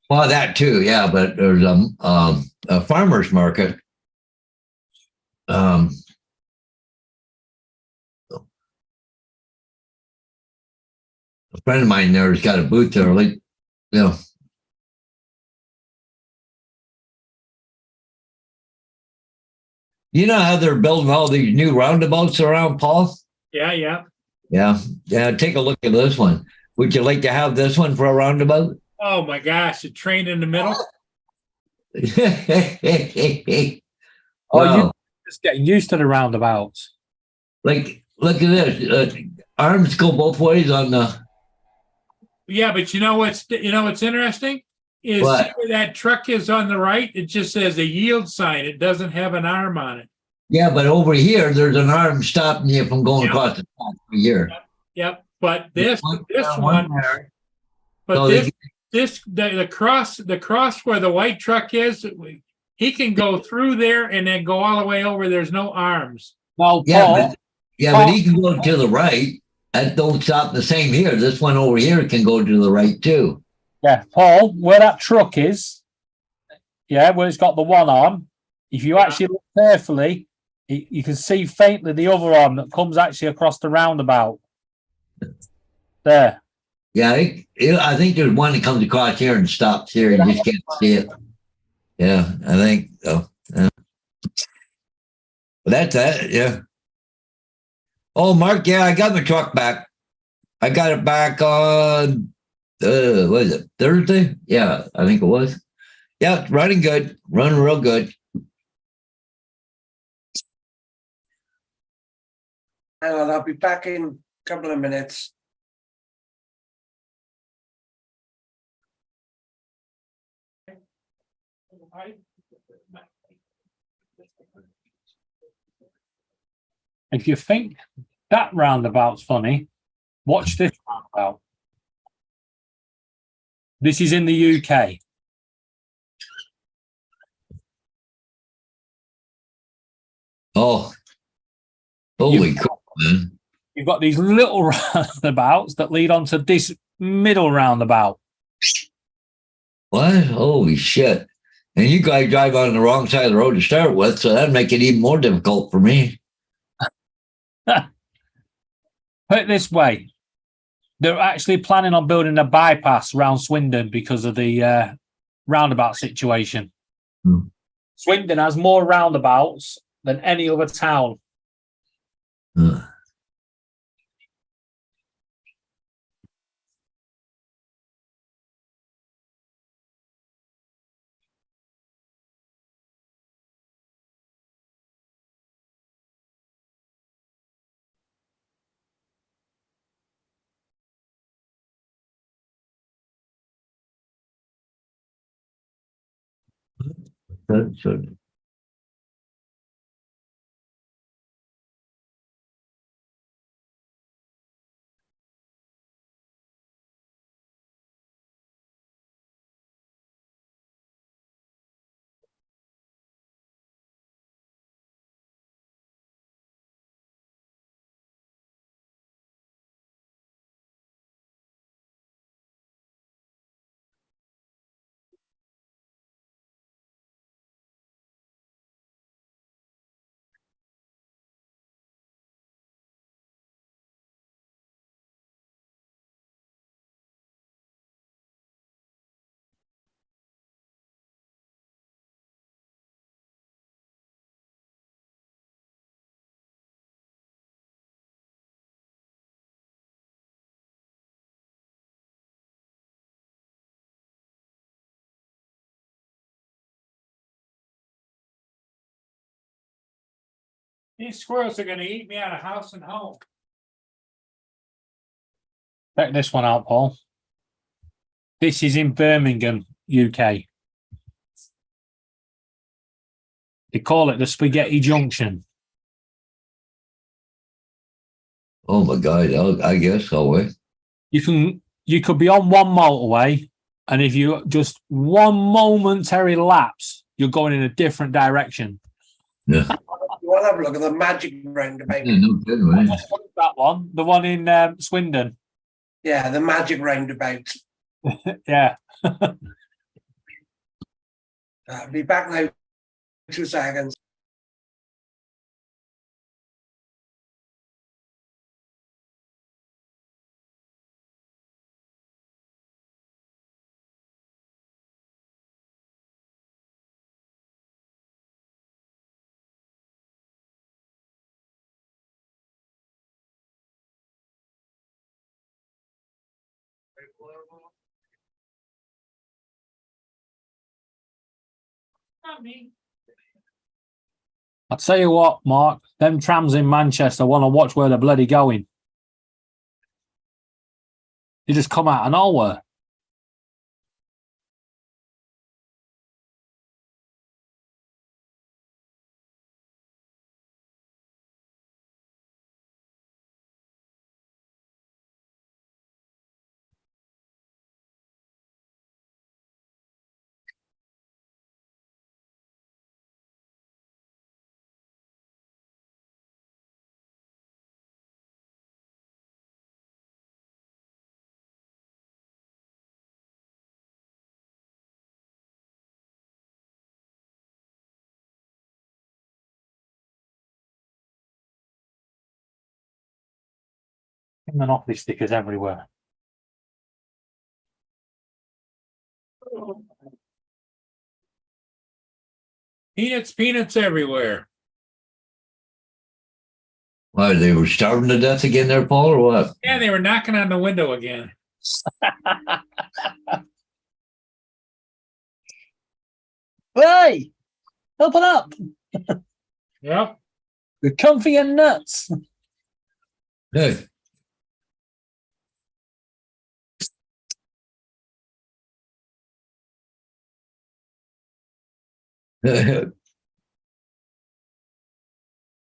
well, that too, yeah, but there's a farmer's market. A friend of mine there has got a booth there, like, you know. You know how they're building all these new roundabouts around, Paul? Yeah, yeah. Yeah. Take a look at this one. Would you like to have this one for a roundabout? Oh my gosh, a train in the middle? Oh, Wow. you're just getting used to the roundabouts. Like, look at this. Arms go both ways on the. Yeah, but you know what's interesting? Is What? see where that truck is on the right? It just says a yield sign. It doesn't have an arm on it. Yeah, but over here, there's an arm stopping you from going Yeah. across the top here. Yep. But this One one, but So the cross where the white truck is, he can go through there and then go all the way over. There's no arms. Now, Yeah, Paul, but he can go to the right. That don't stop the same here. This one over here can go to the right too. yeah, Paul, where that truck is, yeah, where it's got the one arm, if you actually look carefully, you can see faintly the other arm that comes actually across the roundabout. There. Yeah, I think there's one that comes across here and stops here. You just can't see it. Yeah, I think so. Yeah. But that's that. Yeah. Oh, Mark, yeah, I got my truck back. I got it back on, what is it, Thursday? Yeah, I think it was. Yeah, it's running good. Running real good. Hang on, I'll be back in a couple of minutes. If you think that roundabout's funny, watch this roundabout. This is in the UK. Oh, holy cool, man. You've got these little roundabouts that lead onto this middle roundabout. What? Holy shit. And you guys drive on the wrong side of the road to start with, so that'd make it even more difficult for me. Put it this way. They're actually planning on building a bypass around Swindon because of the roundabout situation. Hmm. Swindon has more roundabouts than any other town. Uh, so These squirrels are gonna eat me out of house and home. Check this one out, Paul. This is in Birmingham, UK. They call it the Spaghetti Junction. Oh my God. I guess so. Eh? You could be on one motorway, and if you just one momentary lapse, you're going in a different direction. Yeah. You want to have a look at the magic roundabout. Yeah, no kidding, man. That one, the one in Swindon. Yeah, the magic roundabout. Yeah. I'll be back now. 2 seconds. I'll tell you what, Mark, them trams in Manchester want to watch where they're bloody going. They just come out of nowhere. Monopoly stickers everywhere. Peanuts everywhere. Why, they were starving to death again there, Paul, or what? Yeah, they were knocking on the window again. Hey, open up. Yep. We're comfy and nuts. Hey.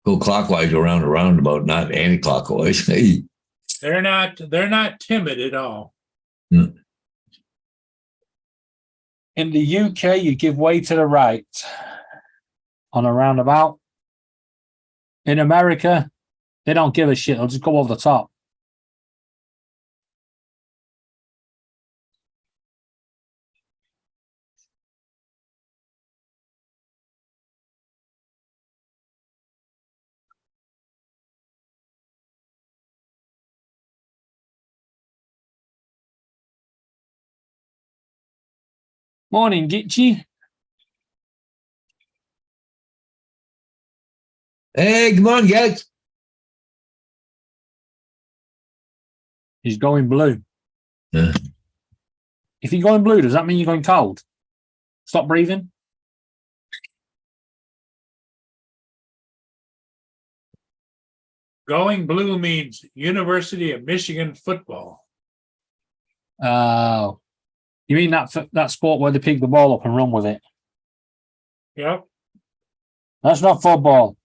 Go clockwise around a roundabout, not anti-clockwise. Hey. They're not timid at all. In the UK, you give way to the right on a roundabout. In America, they don't give a shit. They'll just go over the top. Morning, Gitchy. Hey, come on, guys. He's going blue. Yeah. If you're going blue, does that mean you're going cold? Stop breathing. Going blue means University of Michigan football. Oh, you mean that sport where they pick the ball up and run with it? Yep. That's not football.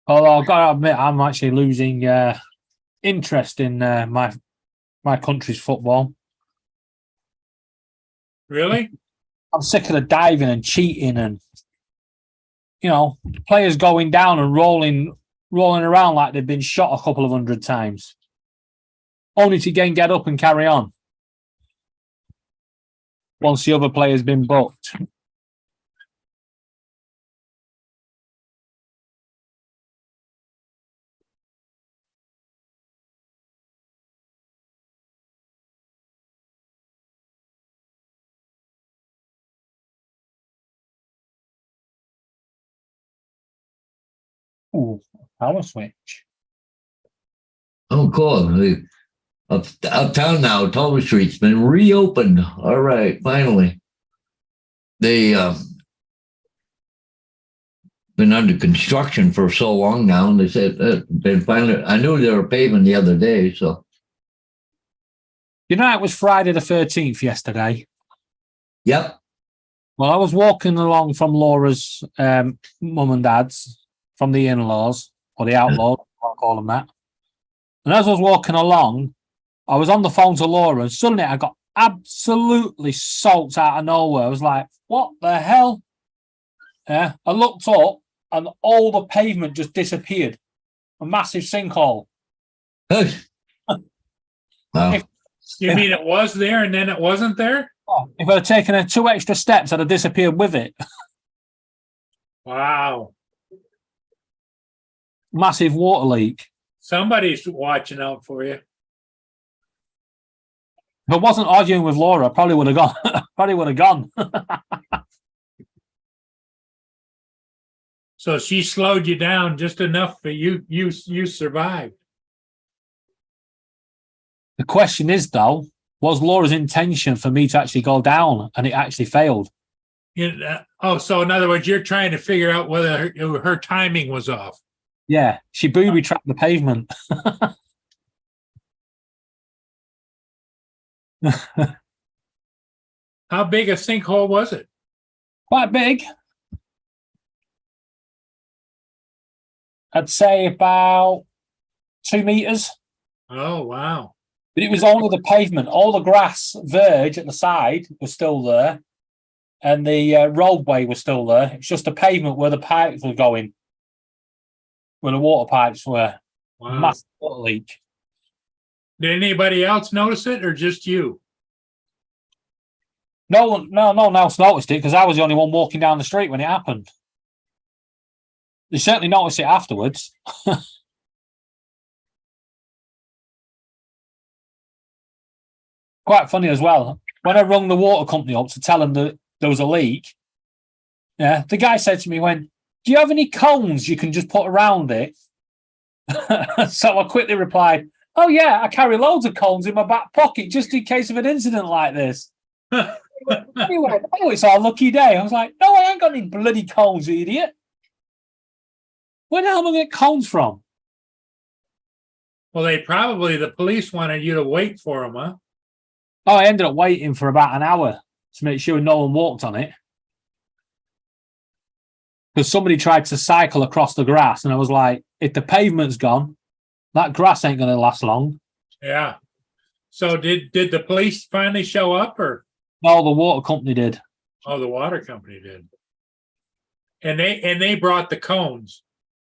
Although I've got to admit, I'm actually losing interest in my country's football. Really? I'm sick of the diving and cheating and, players going down and rolling around like they've been shot a couple of 100 times, only to again get up and carry on once the other player's been booked. Ooh, power switch. Oh, cool. Uptown now, Tully Street's been reopened. All right, finally. They been under construction for so long now, and they said been finally. I knew they were paving the other day, so You know, it was Friday the 13th yesterday. yep. Well, I was walking along from Laura's mum and dad's, from the in-laws, or the outlaws, I'll call them that. And as I was walking along, I was on the phone to Laura, and suddenly I got absolutely soaked out of nowhere. I was like, what the hell? Yeah, I looked up, and all the pavement just disappeared. A massive sinkhole. Wow. You mean it was there and then it wasn't there? Oh, if I had taken 2 extra steps, I'd have disappeared with it. Wow. Massive water leak. Somebody's watching out for you. If I wasn't arguing with Laura, I probably would have gone. Probably would have gone. So she slowed you down just enough for you survived. The question is, though, was Laura's intention for me to actually go down, and it actually failed? So in other words, you're trying to figure out whether her timing was off. Yeah, she booby trapped the pavement. How big a sinkhole was it? Quite big. I'd say about 2 meters. Oh, wow. But it was only the pavement. All the grass verge at the side was still there, and the roadway was still there. It's just the pavement where the pipes were going, where the water pipes were. Wow. Massive water leak. Did anybody else notice it or just you? No one else noticed it because I was the only one walking down the street when it happened. They certainly noticed it afterwards. Quite funny as well. When I rung the water company up to tell them that there was a leak, yeah, the guy said to me, "Do you have any cones you can just put around it?" So I quickly replied, "Oh yeah, I carry loads of cones in my back pocket just in case of an incident like this." Anyway, oh, it's our lucky day. I was like, "No, I ain't got any bloody cones, you idiot. Where the hell am I going to get cones from?" Well, the police wanted you to wait for them, huh? Oh, I ended up waiting for about an hour to make sure no one walked on it. Because somebody tried to cycle across the grass, and I was like, if the pavement's gone, that grass ain't going to last long. Yeah. So did the police finally show up or? No, the water company did. Oh, the water company did. And they brought the cones.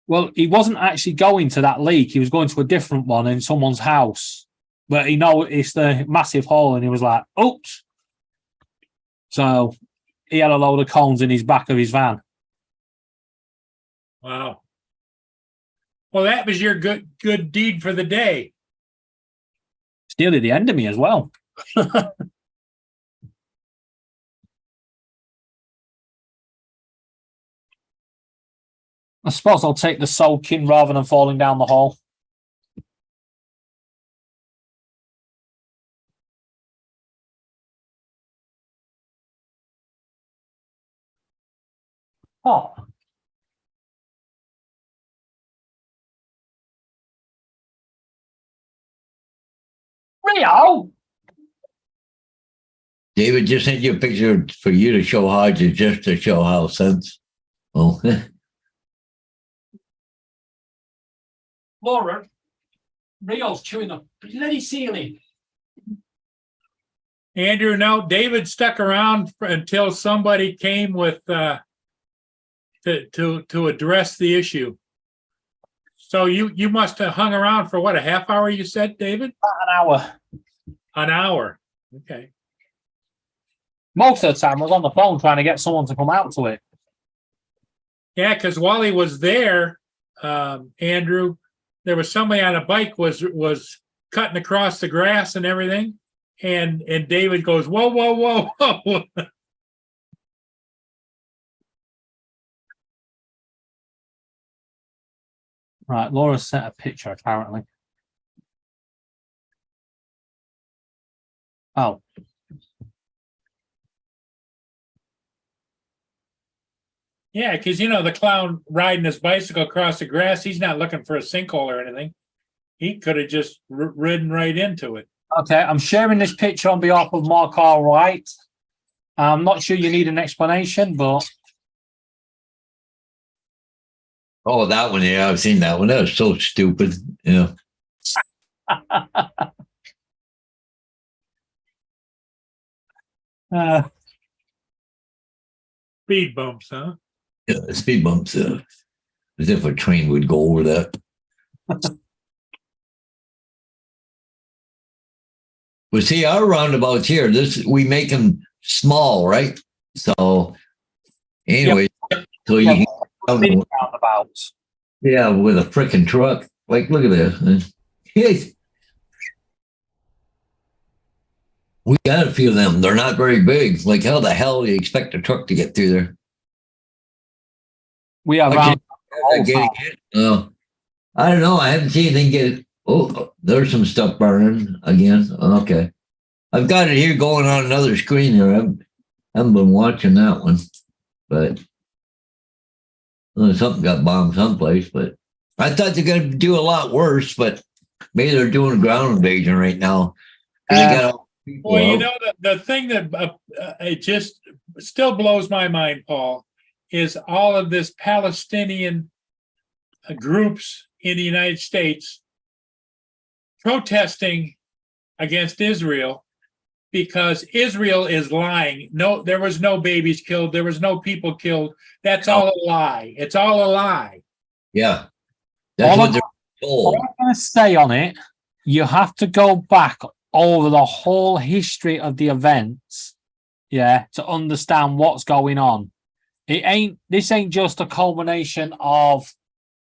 Well, he wasn't actually going to that leak. He was going to a different one in someone's house. But he noticed the massive hole and he was like, oops. So he had a load of cones in his back of his van. Wow. Well, that was your good deed for the day. It's nearly the end of me as well. I suppose I'll take the soaking rather than falling down the hole. Oh. Rio! David just sent you a picture for you to show how, just to show how sense. Oh, Laura, Rio's chewing the bloody ceiling. Andrew, no, David stuck around until somebody came with to address the issue. So you must have hung around for what, a half hour, you said, David? About an hour. An hour. Okay. Most of the time I was on the phone trying to get someone to come out to it. Yeah, because while he was there, Andrew, there was somebody on a bike was cutting across the grass and everything. And David goes, whoa, whoa, whoa, whoa. Right, Laura sent a picture apparently. Oh, Yeah, because you know the clown riding his bicycle across the grass, he's not looking for a sinkhole or anything. He could have just ridden right into it. okay. I'm sharing this picture on behalf of Mark R. Wright. I'm not sure you need an explanation, but Oh, that one. Yeah, I've seen that one. That was so stupid. Yeah. Speed bumps, huh? Yeah, speed bumps. As if a train would go over that. But see, our roundabouts here, we make them small, right? So, anyway, so you can, roundabouts. yeah, with a freaking truck. Like, look at this. Yes. We got a few of them. They're not very big. Like, how the hell do you expect a truck to get through there? We have Okay. round. I don't know. I haven't seen anything get. Oh, there's some stuff burning again. Okay. I've got it here going on another screen here. I haven't been watching that one, but something got bombed someplace. But I thought they're going to do a lot worse, but maybe they're doing a ground invasion right now. They got all people Well, you out. know, the thing that it just still blows my mind, Paul, is all of this Palestinian groups in the United States protesting against Israel because Israel is lying. No, there was no babies killed. There was no people killed. That's all a lie. It's all a lie. Yeah. That's All what of- they're told. All I'm going to say on it, you have to go back over the whole history of the events, yeah, to understand what's going on. This ain't just a culmination of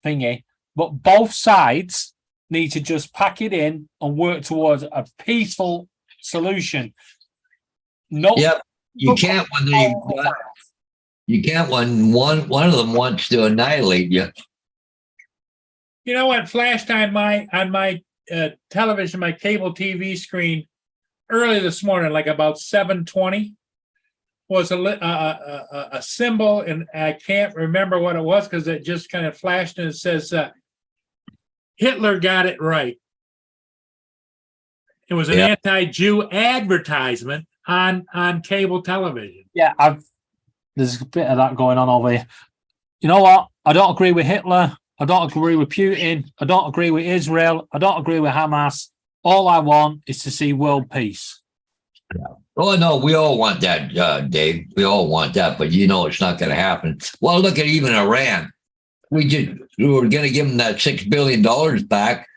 thingy, but both sides need to just pack it in and work towards a peaceful solution. No, Yep. You can't when one of them wants to annihilate you. You know what flashed on my television, my cable TV screen early this morning, like about 7:20, was a symbol, and I can't remember what it was because it just kind of flashed, and it says Hitler got it right. It was an Yeah. anti-Jew advertisement on cable television. yeah, there's a bit of that going on over here. You know what? I don't agree with Hitler. I don't agree with Putin. I don't agree with Israel. I don't agree with Hamas. All I want is to see world peace. Oh no, we all want that, Dave. We all want that, but you know it's not going to happen. Well, look at even Iran. We were going to give them that $6 billion back,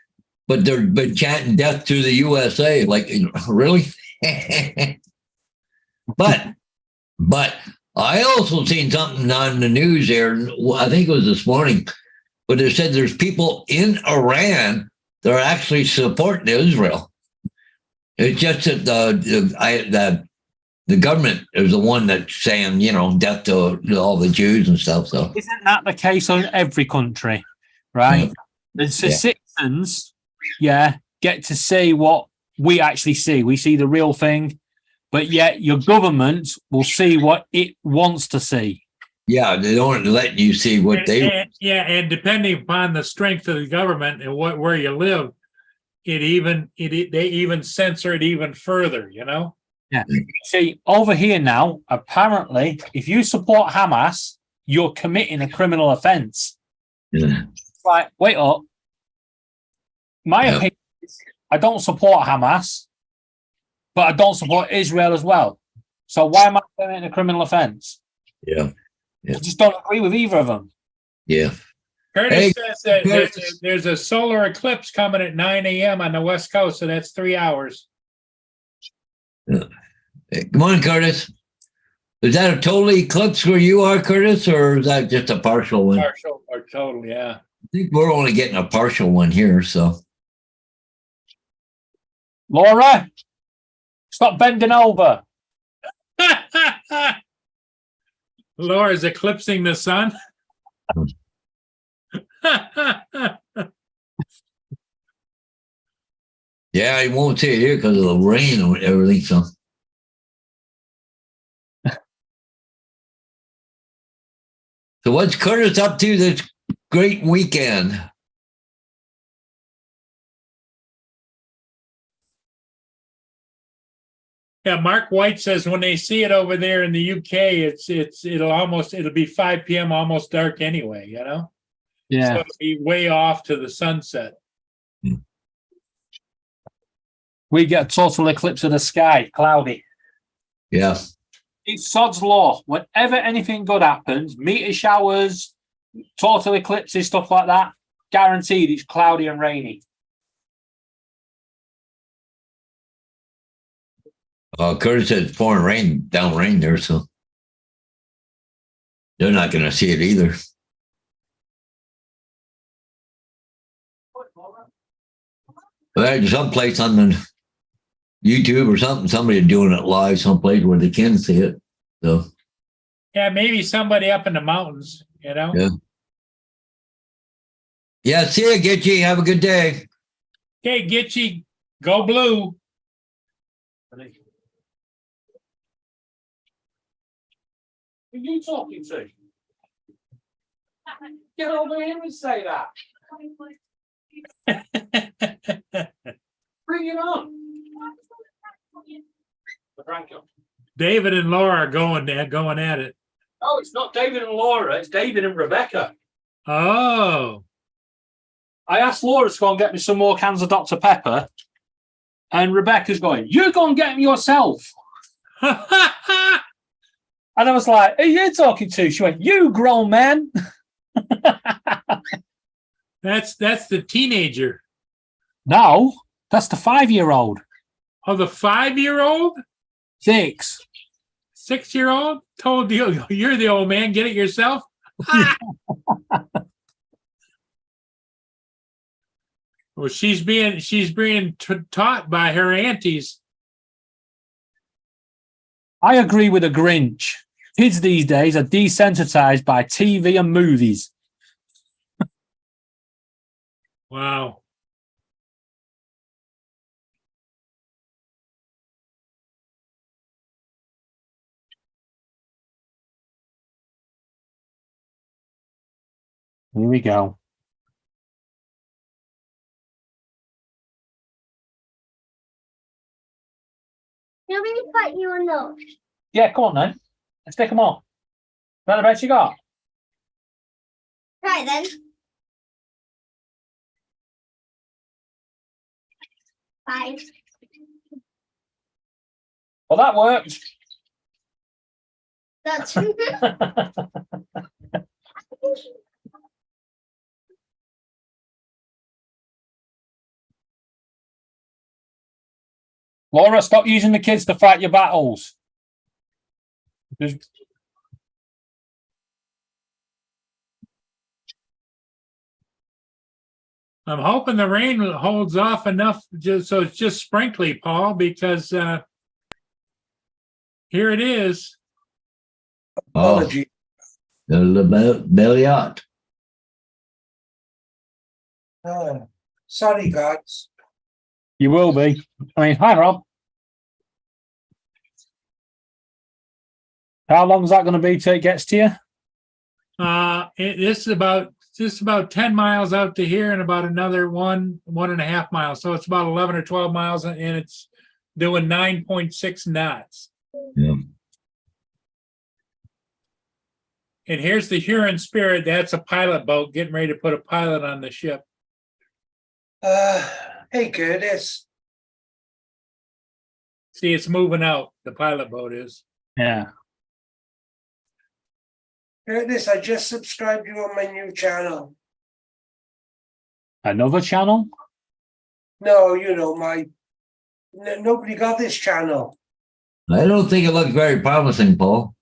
but they've been chanting death to the USA. Like, really? But I also seen something on the news there. I think it was this morning, but they said there's people in Iran that are actually supporting Israel. It's just that the government is the one that's saying, death to all the Jews and stuff. So Isn't that the case in every country, right? The citizens, get to see what we actually see. We see the real thing, but yet your government will see what it wants to see. yeah, they don't let you see what they. And depending upon the strength of the government and where you live, they even censor it even further. Yeah. See, over here now, apparently, if you support Hamas, you're committing a criminal offense. Yeah. Right, wait up. My opinion is I don't support Hamas, but I don't support Israel as well. So why am I committing a criminal offense? Yeah. I just don't agree with either of them. Yeah. Curtis says that there's a solar eclipse coming at 9 a.m. on the West Coast, so that's 3 hours. Hey, come on, Curtis. Is that a total eclipse where you are, Curtis, or is that just a partial one? Partial or total, yeah. I think we're only getting a partial one here, so. Laura, stop bending over. Laura's eclipsing the sun. Yeah, you won't see it here because of the rain and everything. So, so what's Curtis up to this great weekend? Yeah, Mark White says when they see it over there in the UK, it'll be 5 p.m. almost dark anyway, you know? So Yeah. it'll be way off to the sunset. We get a total eclipse of the sky, cloudy. Yeah. It's Sod's law. Whenever anything good happens, meteor showers, total eclipses, stuff like that, guaranteed it's cloudy and rainy. Curtis said it's pouring rain there, so they're not going to see it either. There's someplace on the YouTube or something, somebody doing it live someplace where they can see it. So Yeah, maybe somebody up in the mountains, you know? Yeah. Yeah, see you, Gitchy. Have a good day. Okay, Gitchy, go blue. Who are you talking to? Get over here and say that. Bring it on. David and Laura are going at it. Oh, it's not David and Laura, it's David and Rebecca. Oh. I asked Laura to go and get me some more cans of Dr. Pepper, and Rebecca's going, you go and get them yourself. And I was like, who are you talking to? She went, you grown man. That's the teenager. No, that's the 5-year-old. Oh, the 5-year-old? 6. 6-year-old? Told you you're the old man, get it yourself. Well, she's being taught by her aunties. I agree with the Grinch. Kids these days are desensitized by TV and movies. Wow. Here we go. You want me to cut you a note? Yeah, come on then. Let's take them on. How about you got? Right then. 5. Well, that worked. That's Laura, stop using the kids to fight your battles. I'm hoping the rain holds off enough just so it's just sprinkly, Paul, because here it is. Apology. The Belliot. Sorry, guys. You will be. I mean, hi, Rob. How long is that going to be till it gets to you? This is about 10 miles out to here and about another 1.5 miles. So it's about 11 or 12 miles and it's doing 9.6 knots. Yeah. And here's the Huron Spirit. That's a pilot boat getting ready to put a pilot on the ship. Hey, Curtis. See, it's moving out. The pilot boat is. Yeah. Curtis, I just subscribed you on my new channel. Another channel? No, you know, nobody got this channel. I don't think it looks very promising, Paul.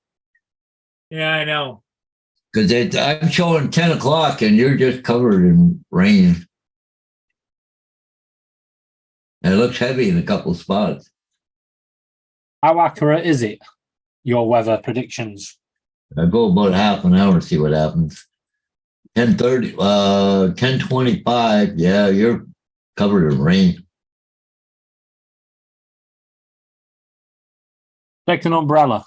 Yeah, I know. Because I'm showing 10 o'clock and you're just covered in rain. And it looks heavy in a couple of spots. How accurate is it? Your weather predictions? I go about half an hour to see what happens. 10:30, 10:25. Yeah, you're covered in rain. Take an umbrella.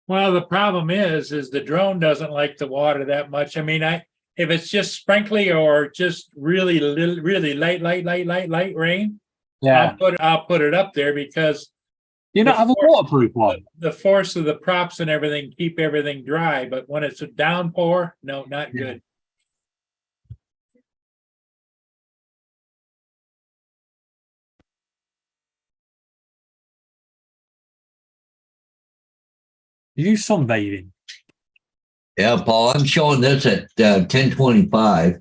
Well, the problem is the drone doesn't like the water that much. I mean, if it's just sprinkly or just really little, really light rain, Yeah. I'll put it up there because You don't have a waterproof one. the force of the props and everything keep everything dry. But when it's a downpour, no, not Yeah. good. You sunbathing. Yeah, Paul, I'm showing this at 10:25.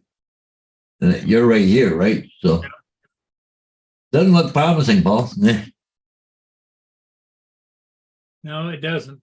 And you're right here, right? So doesn't look promising, Paul. No, it doesn't.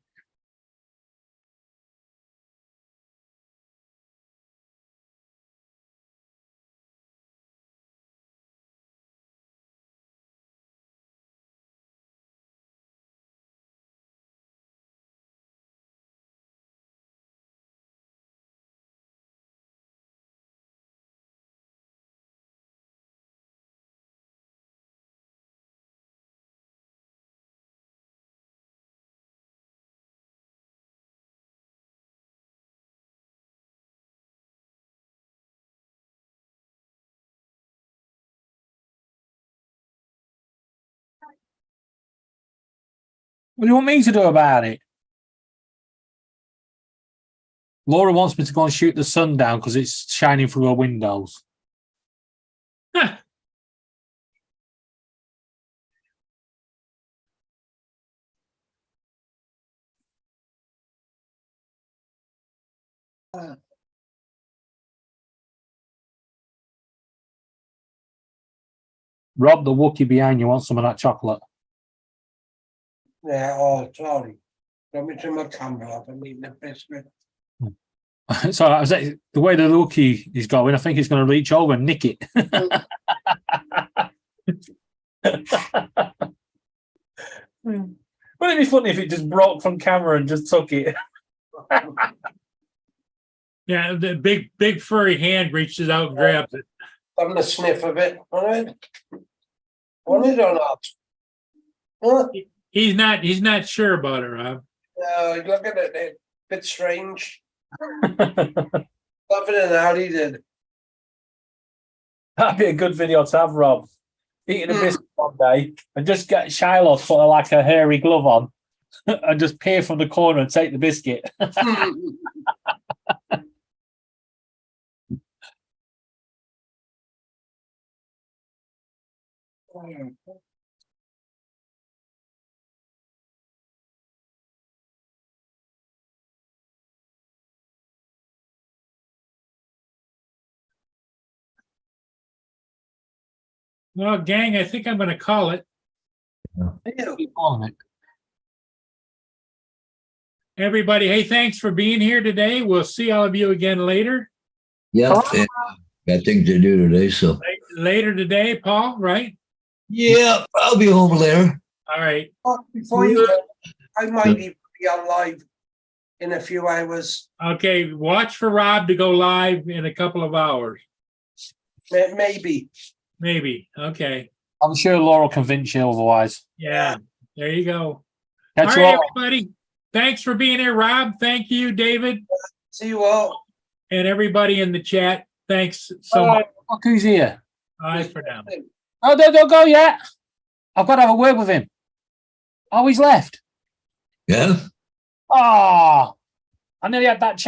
What do you want me to do about it? Laura wants me to go and shoot the sun down because it's shining through her windows. Huh. Rob, the Wookiee behind you wants some of that chocolate. Yeah, oh, sorry. Let me turn my camera off. I'm eating a biscuit. So I was the way the Wookiee is going, I think he's going to reach over and nick it. Wouldn't it be funny if it just broke from camera and just took it? Yeah, the big furry hand reaches out and grabs it. Having a sniff of it. All right. Want it or not? Huh? He's not sure about it, Rob. Look at it. It's a bit strange. Loving it out, he did. That'd be a good video to have, Rob. Eating a biscuit one day and just get Shiloh to put like a hairy glove on and just peer from the corner and take the biscuit. Well, gang, I think I'm going to call it. Keep calling it. Everybody, hey, thanks for being here today. We'll see all of you again later. Yeah, got things to do today, so. Later today, Paul, right? Yeah, I'll be home later. All right. Before you go, I might even be on live in a few hours. Okay, watch for Rob to go live in a couple of hours. Maybe. Maybe. Okay. I'm sure Laura will convince you otherwise. Yeah. There you go. Catch All you right, all. everybody. Thanks for being here, Rob. Thank you, David. See you all. And everybody in the chat. Thanks so much. Look who's here. Bye for now. Oh, don't go yet. I've got to have a word with him. Oh, he's left. Yeah? Oh, I nearly had that chat.